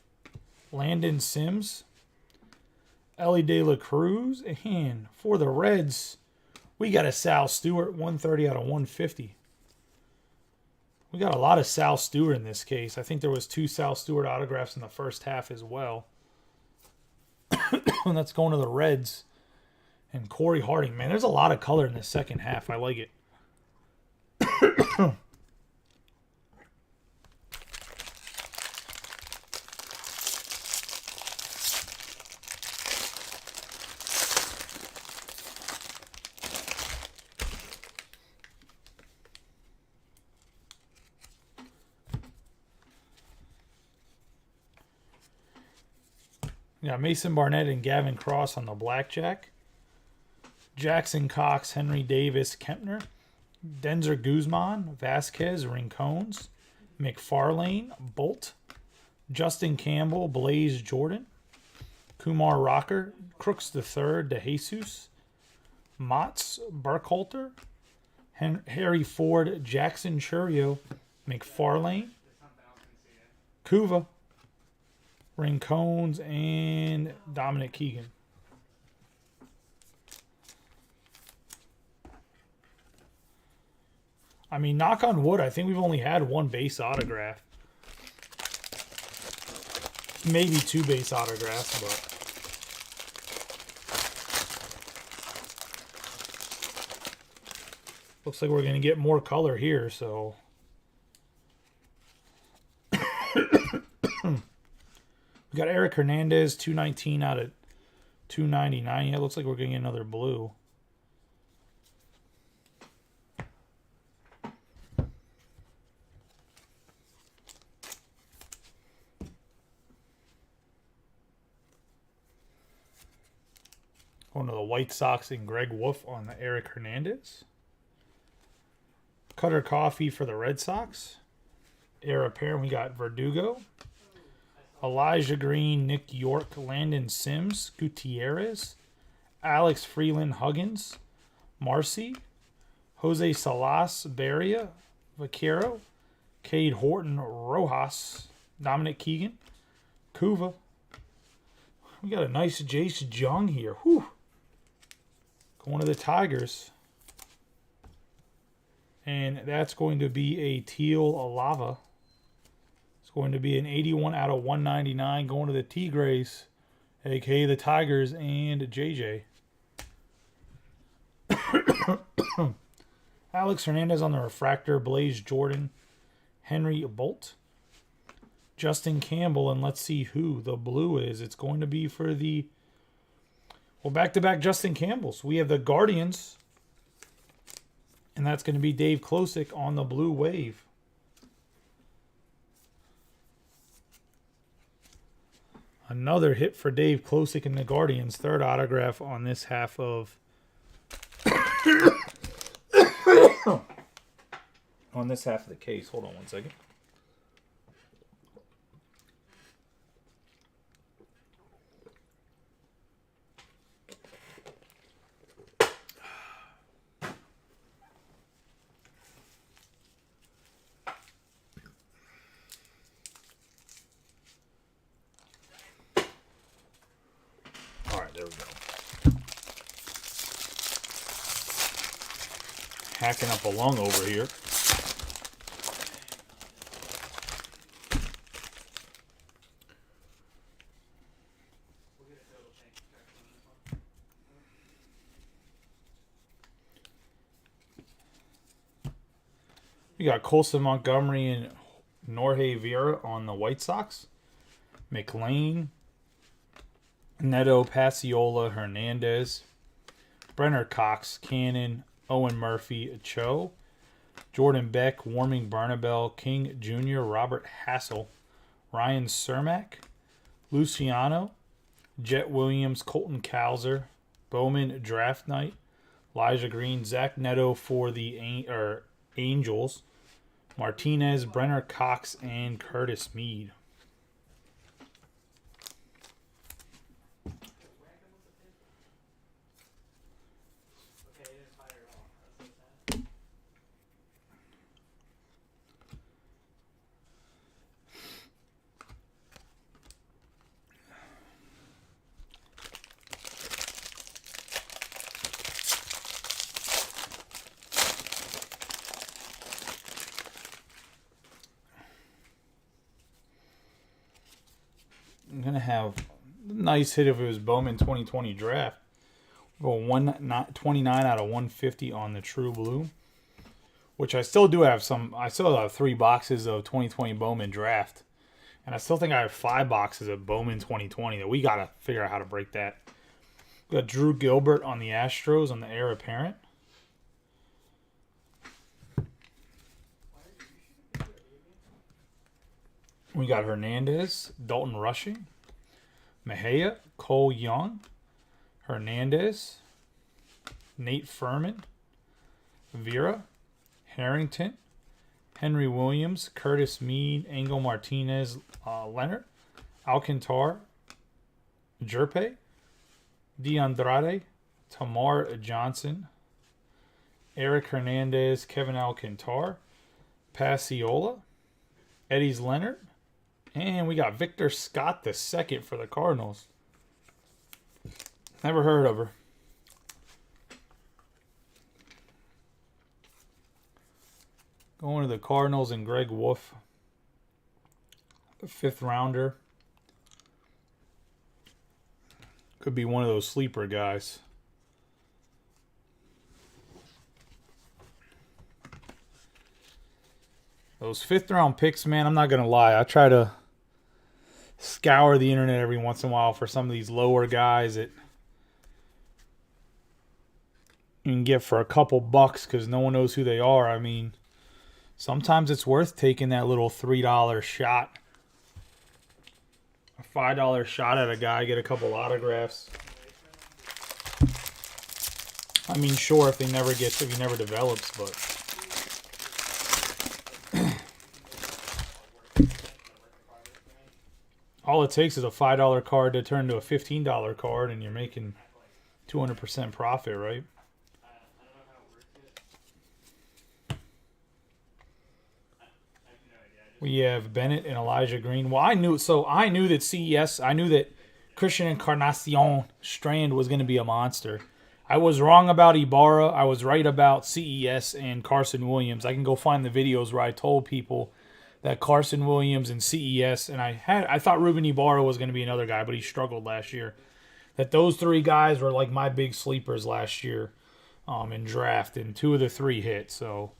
Landon Sims, Ellie De La Cruz, and for the Reds, we got a Sal Stewart, 130 out of 150. We got a lot of Sal Stewart in this case. I think there was 2 Sal Stewart autographs in the first half as well. And that's going to the Reds. And Corey Harding. Man, there's a lot of color in the second half. I like it. Yeah, Mason Barnett and Gavin Cross on the blackjack. Jackson Cox, Henry Davis, Kempner, Denzer Guzman, Vasquez, Rincones, McFarlane, Bolt, Justin Campbell, Blaze Jordan, Kumar Rocker, Crooks III, DeJesus, Motts, Burkhalter, Harry Ford, Jackson Churio, McFarlane, Kuva, Rincones, and Dominic Keegan. I mean, knock on wood, I think we've only had 1 base autograph. Maybe 2 base autographs, but... looks like we're going to get more color here, so... we got Eric Hernandez, 219 out of 299. Yeah, it looks like we're going to get another blue. Going to the White Sox and Greg Wolf on the Eric Hernandez. Cutter Coffee for the Red Sox. Heir apparent, we got Verdugo. Elijah Green, Nick York, Landon Sims, Gutierrez, Alex Freeland Huggins, Marcy, Jose Salas Beria, Vaquero, Cade Horton Rojas, Dominic Keegan, Kuva. We got a nice Jace Jung here. Whew. Going to the Tigers. And that's going to be a Teal Alava. It's going to be an 81 out of 199 going to the Tigres, a.k.a. the Tigers and JJ. Alex Hernandez on the refractor, Blaze Jordan, Henry Bolt, Justin Campbell, and let's see who the blue is. It's going to be for the... well, back-to-back Justin Campbells. We have the Guardians, and that's going to be Dave Klosick on the blue wave. Another hit for Dave Klosick and the Guardians. 3rd autograph on this half of... on this half of the case. Hold on one second. There we go. Hacking up a lung over here. We got Colson Montgomery and Jorge Vera on the White Sox. McLean, Neto, Passiola, Hernandez, Brenner Cox, Cannon, Owen Murphy, Cho, Jordan Beck, Warming Barnabel, King Jr., Robert Hassel, Ryan Cermak, Luciano, Jet Williams, Colton Cowser, Bowman Draft Night, Elijah Green, Zach Neto for the Angels, Martinez, Brenner Cox, and Curtis Mead. I'm going to have a nice hit if it was Bowman 2020 draft. We'll go 129 out of 150 on the True Blue, which I still do have some. I still have 3 boxes of 2020 Bowman draft. And I still think I have 5 boxes of Bowman 2020 that we got to figure out how to break that. We got Drew Gilbert on the Astros on the heir apparent. We got Hernandez, Dalton Rushing, Mejia, Cole Young, Hernandez, Nate Furman, Vera, Harrington, Henry Williams, Curtis Mead, Angel Martinez, Leonard, Alcantar, Jerpe, DeAndrade, Tamar Johnson, Eric Hernandez, Kevin Alcantar, Passiola, Eddie's Leonard, and we got Victor Scott II for the Cardinals. Never heard of her. Going to the Cardinals and Greg Wolf, the 5th rounder. Could be one of those sleeper guys. Those 5th round picks, man, I'm not going to lie. I try to scour the internet every once in a while for some of these lower guys that you can get for a couple bucks because no one knows who they are. I mean, sometimes it's worth taking that little $3 shot. A $5 shot at a guy, get a couple autographs. I mean, sure, if he never develops, but all it takes is a $5 card to turn to a $15 card, and you're making 200% profit, right? We have Bennett and Elijah Green. Well, I knew that CES, I knew that Christian Encarnacion Strand was going to be a monster. I was wrong about Ibarra. I was right about CES and Carson Williams. I can go find the videos where I told people that Carson Williams and CES, and I thought Ruben Ibarra was going to be another guy, but he struggled last year. That those 3 guys were like my big sleepers last year in draft, and 2 of the 3 hit. So,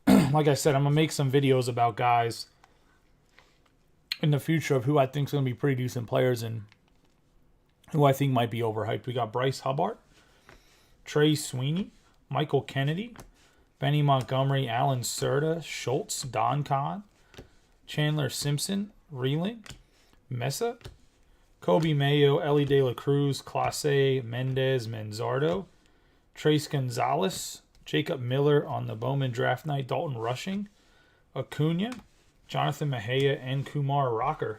like I said, I'm going to make some videos about guys in the future of who I think is going to be pretty decent players and who I think might be overhyped. We got Bryce Hubbard, Trey Sweeney, Michael Kennedy, Benny Montgomery, Alan Serta, Schultz, Don Kahn, Chandler Simpson, Reeling, Mesa, Kobe Mayo, Ellie De La Cruz, Clase, Mendez, Manzardo, Trace Gonzalez, Jacob Miller on the Bowman Draft Night, Dalton Rushing, Acuna, Jonathan Mejia, and Kumar Rocker.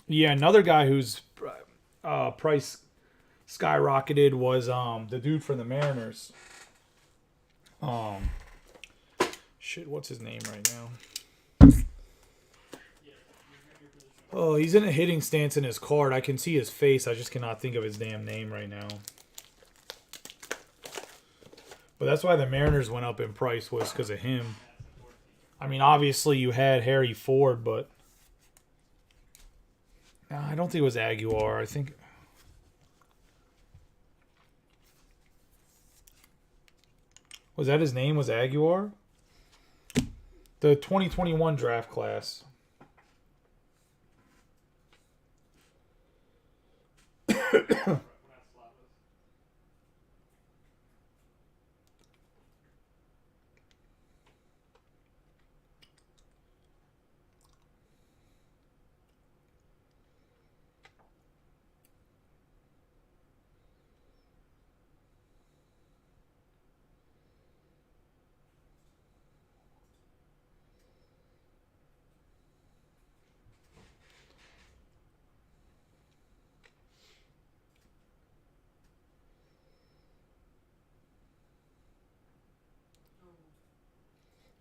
Yeah, another guy whose price skyrocketed was the dude from the Mariners. What's his name right now? Oh, he's in a hitting stance in his card. I can see his face. I just cannot think of his damn name right now. But that's why the Mariners went up in price, was because of him. I mean, obviously you had Harry Ford, but I don't think it was Aguilar. I think was that his name? Was Aguilar? The 2021 draft class.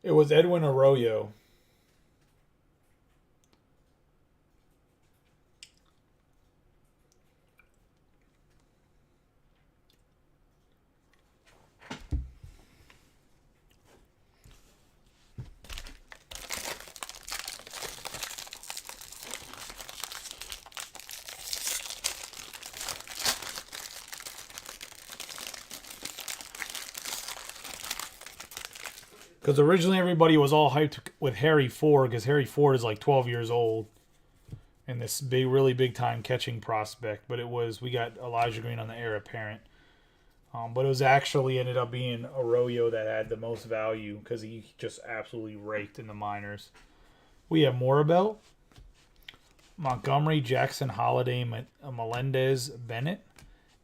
It was Edwin Arroyo. Because originally everybody was all hyped with Harry Ford, because Harry Ford is like 12 years old and this big, really big time catching prospect. But we got Elijah Green on the heir apparent. But it was actually ended up being Arroyo that had the most value because he just absolutely raked in the minors. We have Morabel, Montgomery, Jackson, Holiday, Melendez, Bennett,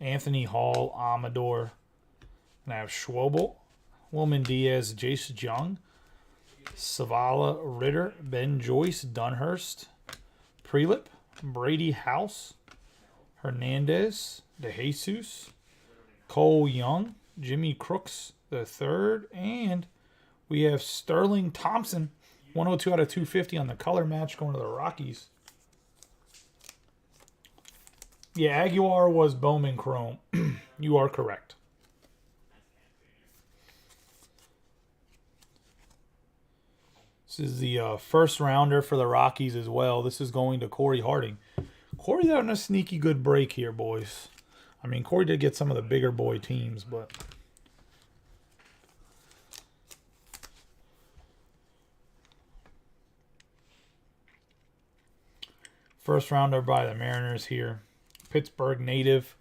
Anthony Hall, Amador, and I have Schwobel, Wilman Diaz, Jace Jung, Savala, Ritter, Ben Joyce, Dunhurst, Prelip, Brady House, Hernandez, De Jesus, Cole Young, Jimmy Crooks the third, and we have Sterling Thompson, 102 out of 250 on the color match going to the Rockies. Yeah, Aguilar was Bowman Chrome. You are correct. This is the first rounder for the Rockies as well. This is going to Corey Harding. Corey's having a sneaky good break here, boys. I mean, Corey did get some of the bigger boy teams, but first rounder by the Mariners here. Pittsburgh native.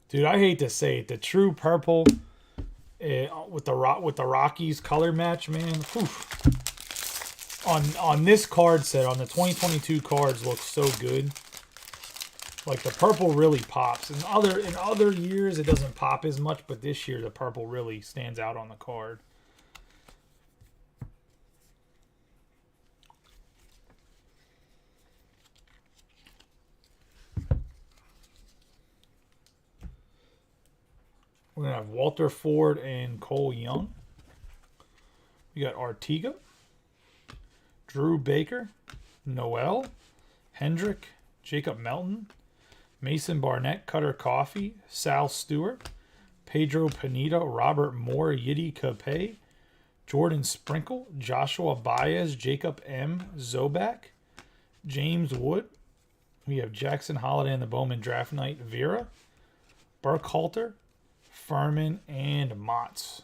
Dude, I hate to say it, the true purple with the Rockies color match, man. Whew. On this card set, on the 2022 cards, looks so good. Like the purple really pops. In other years, it doesn't pop as much, but this year the purple really stands out on the card. We're going to have Walter Ford and Cole Young. We got Artiga, Drew Baker, Noel, Hendrick, Jacob Melton, Mason Barnett, Cutter Coffee, Sal Stewart, Pedro Pineda, Robert Moore, Yiddy Capay, Jordan Sprinkle, Joshua Baez, Jacob M. Zobak, James Wood. We have Jackson Holiday in the Bowman Draft Night, Vera, Burkhalter, Furman, and Motts.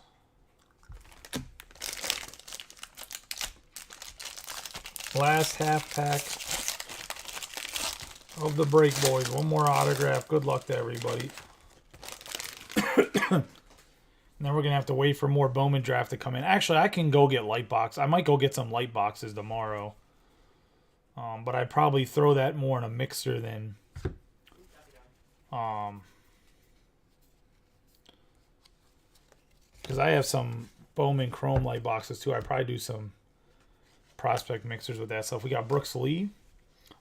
Last half pack of the break, boys. One more autograph. Good luck to everybody. Then we're going to have to wait for more Bowman draft to come in. Actually, I can go get light box. I might go get some light boxes tomorrow. But I'd probably throw that more in a mixer than... because I have some Bowman Chrome light boxes too. I'd probably do some prospect mixers with that stuff. We got Brooks Lee.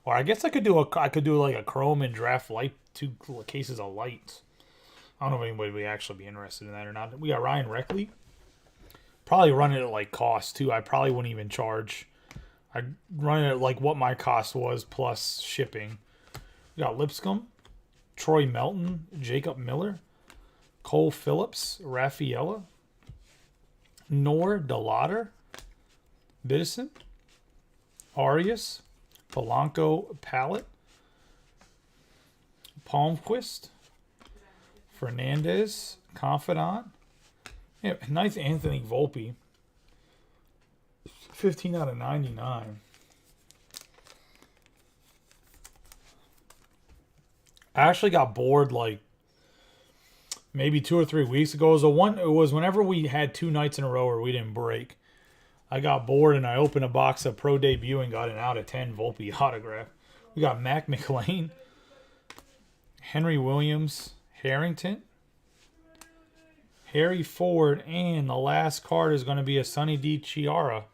Or I guess I could do like a Chrome and draft light, 2 cases of lights. I don't know if anybody would actually be interested in that or not. We got Ryan Reckley. Probably run it at like cost too. I probably wouldn't even charge. I'd run it at like what my cost was plus shipping. We got Lipscomb, Troy Melton, Jacob Miller, Cole Phillips, Raffaella, Nor Delauder, Biddison, Arias, Polanco Pallet, Palmquist, Fernandez, Confidant. Yeah, nice Anthony Volpe. 15 out of 99. I actually got bored like maybe 2 or 3 weeks ago. It was whenever we had 2 nights in a row where we didn't break. I got bored and I opened a box of Pro Debut and got an out of 10 Volpe autograph. We got Mac McLean, Henry Williams, Harrington, Harry Ford, and the last card is going to be a Sonny D. Chiara.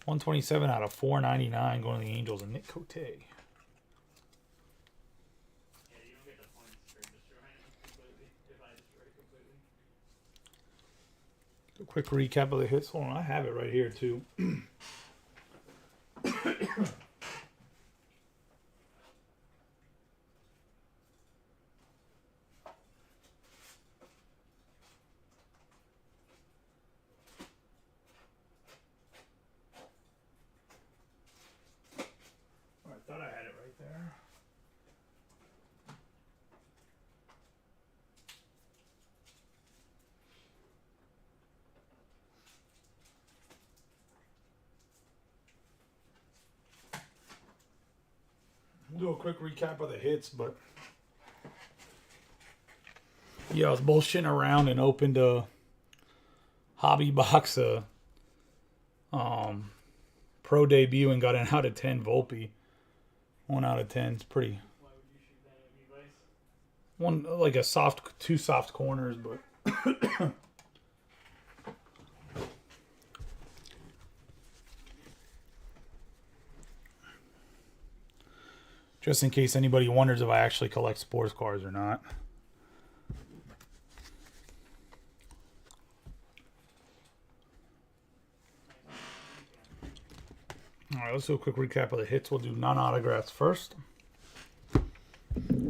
127 out of 499 going to the Angels and Nick Cote. A quick recap of the hits. Hold on, I have it right here too. I thought I had it right there. We'll do a quick recap of the hits, but yeah, I was bullshitting around and opened a hobby box pro debut and got an out of 10 Volpe. 1 out of 10. It's pretty. Why would you shoot that at me, Vice? One like a soft, two soft corners, but just in case anybody wonders if I actually collect sports cars or not. All right, let's do a quick recap of the hits. We'll do non-autographs first.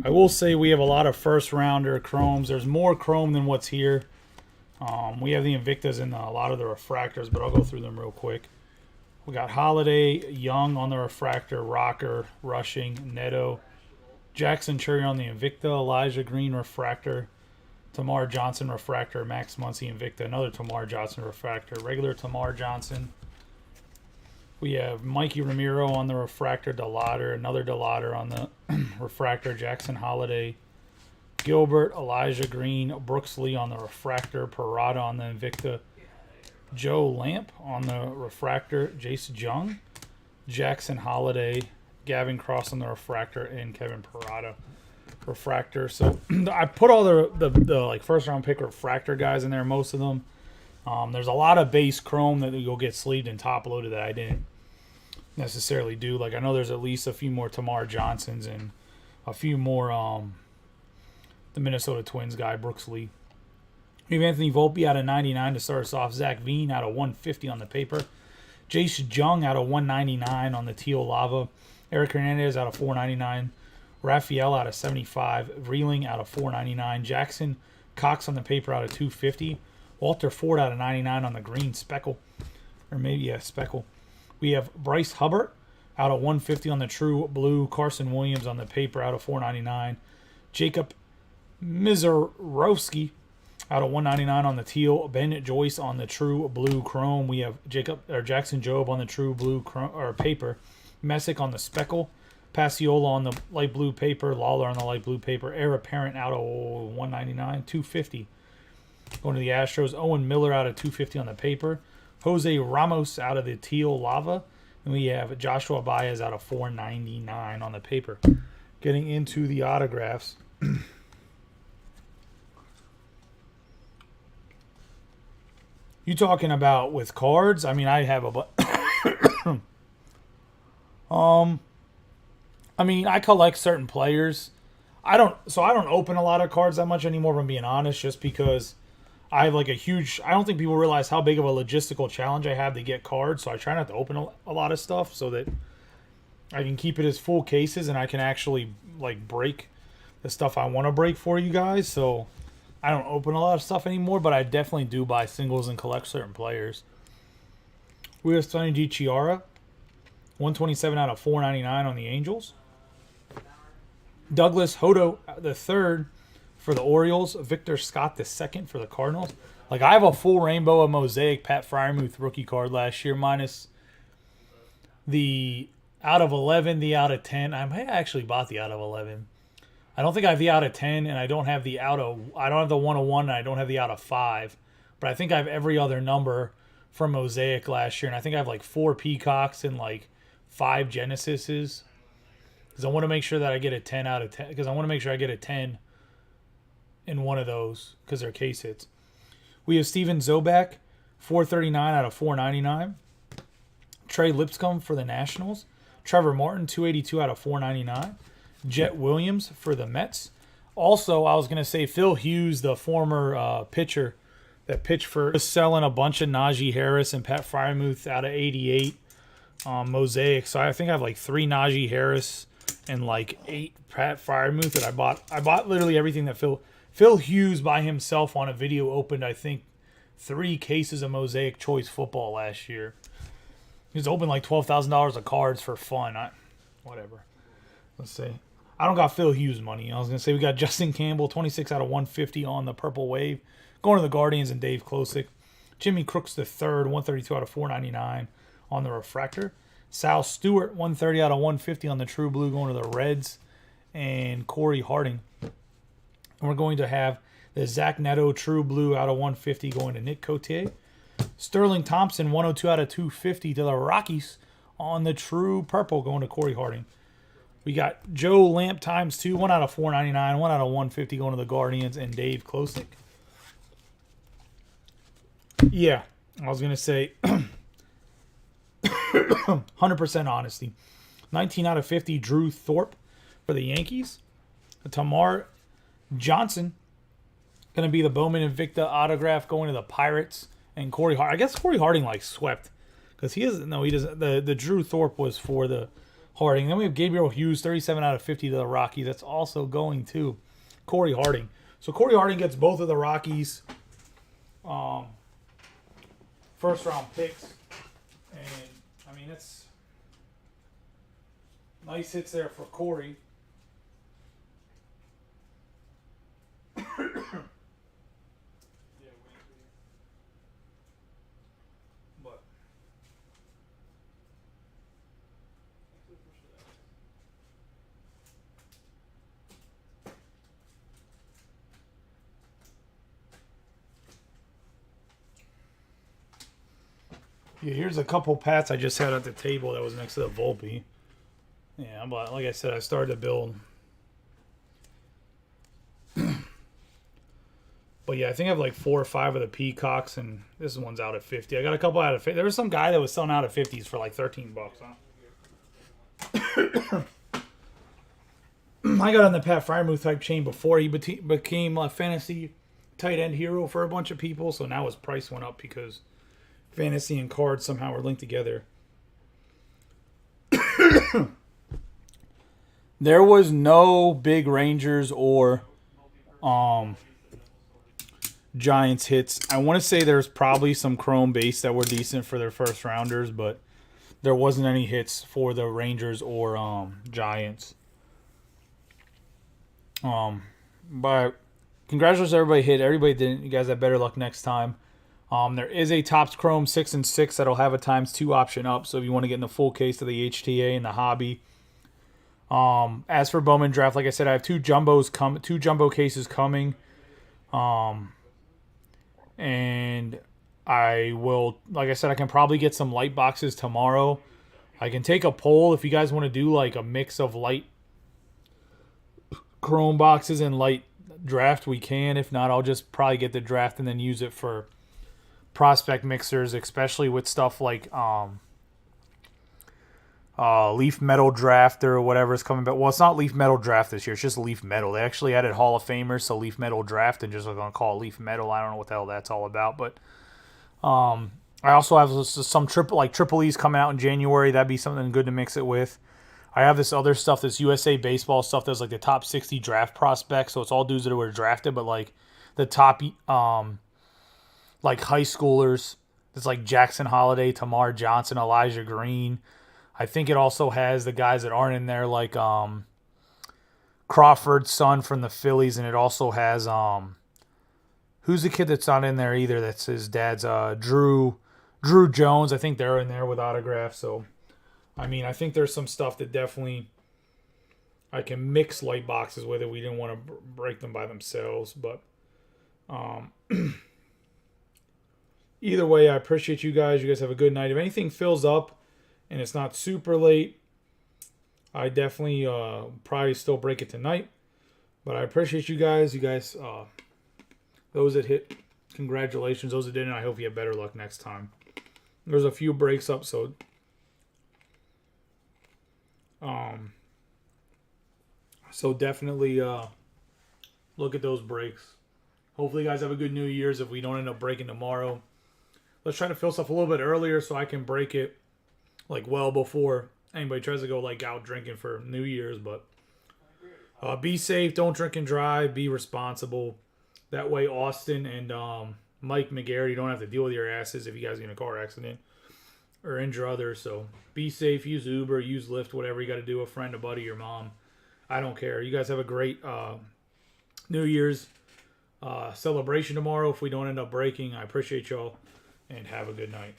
I will say we have a lot of first-rounder chromes. There's more chrome than what's here. We have the Invictas and a lot of the refractors, but I'll go through them real quick. We got Holiday, Young on the refractor, Rocker, Rushing, Neto, Jackson Cherry on the Invicta, Elijah Green refractor, Tamar Johnson refractor, Max Muncy Invicta, another Tamar Johnson refractor, regular Tamar Johnson. We have Mikey Ramiro on the refractor, DeLauder, another DeLauder on the refractor, Jackson Holiday, Gilbert, Elijah Green, Brooks Lee on the refractor, Parada on the Invicta, Joe Lamp on the refractor, Jace Jung, Jackson Holiday, Gavin Cross on the refractor, and Kevin Parada refractor. So I put all the like first round pick refractor guys in there, most of them. There's a lot of base chrome that you'll get sleeved and top loaded that I didn't necessarily do. Like I know there's at least a few more Tamar Johnsons and a few more the Minnesota Twins guy, Brooks Lee. We have Anthony Volpe out of 99 to start us off. Zach Veen out of 150 on the paper. Jace Jung out of 199 on the Teal Lava. Eric Hernandez out of 499. Raphael out of 75. Vreeling out of 499. Jackson Cox on the paper out of 250. Walter Ford out of 99 on the green speckle. Or maybe a speckle. We have Bryce Hubbard out of 150 on the true blue. Carson Williams on the paper out of 499. Jacob Mizorowski out of 199 on the teal. Bennett Joyce on the true blue chrome. We have Jackson Jobe on the true blue chrome, or paper. Messick on the speckle. Passiola on the light blue paper. Lawler on the light blue paper. Heir Apparent out of 199. 250. Going to the Astros. Owen Miller out of 250 on the paper. Jose Ramos out of the teal lava. And we have Joshua Baez out of 499 on the paper. Getting into the autographs. You talking about with cards? I mean, I have a I mean, I collect certain players. I don't open a lot of cards that much anymore, if I'm being honest, just because I have like a huge, I don't think people realize how big of a logistical challenge I have to get cards, so I try not to open a lot of stuff so that I can keep it as full cases and I can actually like break the stuff I want to break for you guys. So I don't open a lot of stuff anymore, but I definitely do buy singles and collect certain players. We have Sonny DiChiara, 127 out of 499 on the Angels. Douglas Hodo the third for the Orioles. Victor Scott the second for the Cardinals. Like I have a full rainbow of Mosaic Pat Fryermuth rookie card last year, minus the out of 11, the out of 10. I might have actually bought the out of 11. I don't think I have the out of 10, and I don't have the out of, I don't have the 101, and I don't have the out of 5. But I think I have every other number from Mosaic last year, and I think I have like 4 Peacocks and like 5 Genesises. Because I want to make sure that I get a 10 out of 10. Because I want to make sure I get a 10 in one of those, because they're case hits. We have Steven Zobak, 439 out of 499. Trey Lipscomb for the Nationals. Trevor Martin, 282 out of 499. Jet Williams for the Mets. Also, I was going to say Phil Hughes, the former pitcher that pitched for selling a bunch of Najee Harris and Pat Fryermuth out of 88 Mosaic. So I think I have like 3 Najee Harris and like 8 Pat Fryermuth that I bought. I bought literally everything that Phil Hughes by himself on a video opened, I think, 3 cases of Mosaic Choice football last year. He was opened like $12,000 of cards for fun. Whatever. Let's see. I don't got Phil Hughes money. I was going to say we got Justin Campbell, 26 out of 150 on the Purple Wave. Going to the Guardians and Dave Klosick. Jimmy Crooks the third, 132 out of 499 on the Refractor. Sal Stewart, 130 out of 150 on the True Blue, going to the Reds. And Corey Harding. And we're going to have the Zach Neto True Blue out of 150 going to Nick Cotier. Sterling Thompson, 102 out of 250 to the Rockies on the True Purple going to Corey Harding. We got Joe Lamp times 2, 1 out of 499, 1 out of 150 going to the Guardians, and Dave Klosick. Yeah, I was going to say 100% honesty. 19 out of 50, Drew Thorpe for the Yankees. Tamar Johnson, going to be the Bowman Invicta autograph going to the Pirates. And Corey Harding. I guess Corey Harding like swept because he doesn't. No, he doesn't. The Drew Thorpe was for the Harding. Then we have Gabriel Hughes, 37 out of 50 to the Rockies. That's also going to Corey Harding. So Corey Harding gets both of the Rockies first round picks. And I mean, it's nice hits there for Corey. But yeah, here's a couple Pats I just had at the table that was next to the Volpe. Yeah, but like I said, I started to build. But yeah, I think I have like 4 or 5 of the Peacocks, and this one's out of 50. I got a couple out of 50. There was some guy that was selling out of 50s for like $13. Huh? I got on the Pat Fryermuth type chain before he became a fantasy tight end hero for a bunch of people, so now his price went up because fantasy and cards somehow are linked together. There was no big Rangers or Giants hits. I want to say there's probably some Chrome base that were decent for their first rounders, but there wasn't any hits for the Rangers or Giants. But congratulations to everybody hit. Everybody didn't. You guys have better luck next time. There is a Topps Chrome 6 and 6 that'll have a ×2 option up. So if you want to get in the full case of the HTA and the hobby. As for Bowman draft, like I said, I have two jumbo cases coming. And I will, like I said, I can probably get some light boxes tomorrow. I can take a poll if you guys want to do like a mix of light Chrome boxes and light draft. We can. If not, I'll just probably get the draft and then use it for prospect mixers, especially with stuff like Leaf Metal Draft or whatever is coming back. Well, it's not Leaf Metal Draft this year. It's just Leaf Metal. They actually added Hall of Famers, so Leaf Metal Draft, and just going to call it Leaf Metal. I don't know what the hell that's all about, but I also have some Triple E's coming out in January. That'd be something good to mix it with. I have this other stuff, this USA Baseball stuff that's like the top 60 draft prospects. So it's all dudes that were drafted, but like the top like high schoolers. It's like Jackson Holiday, Tamar Johnson, Elijah Green. I think it also has the guys that aren't in there, like Crawford's son from the Phillies, and it also has who's the kid that's not in there either? That's his dad's Drew Jones. I think they're in there with autographs. So, I mean, I think there's some stuff that definitely I can mix light boxes with it. We didn't want to break them by themselves, but either way, I appreciate you guys. You guys have a good night. If anything fills up and it's not super late, I definitely probably still break it tonight. But I appreciate you guys. You guys, those that hit, congratulations. Those that didn't, I hope you have better luck next time. There's a few breaks up, so definitely look at those breaks. Hopefully, you guys have a good New Year's. If we don't end up breaking tomorrow, let's try to fill stuff a little bit earlier so I can break it like well before anybody tries to go like out drinking for New Year's. But be safe. Don't drink and drive. Be responsible. That way, Austin and Mike McGarry don't have to deal with your asses if you guys get in a car accident or injure others. So be safe. Use Uber. Use Lyft. Whatever you got to do. A friend, a buddy, your mom. I don't care. You guys have a great New Year's celebration tomorrow. If we don't end up breaking, I appreciate y'all and have a good night.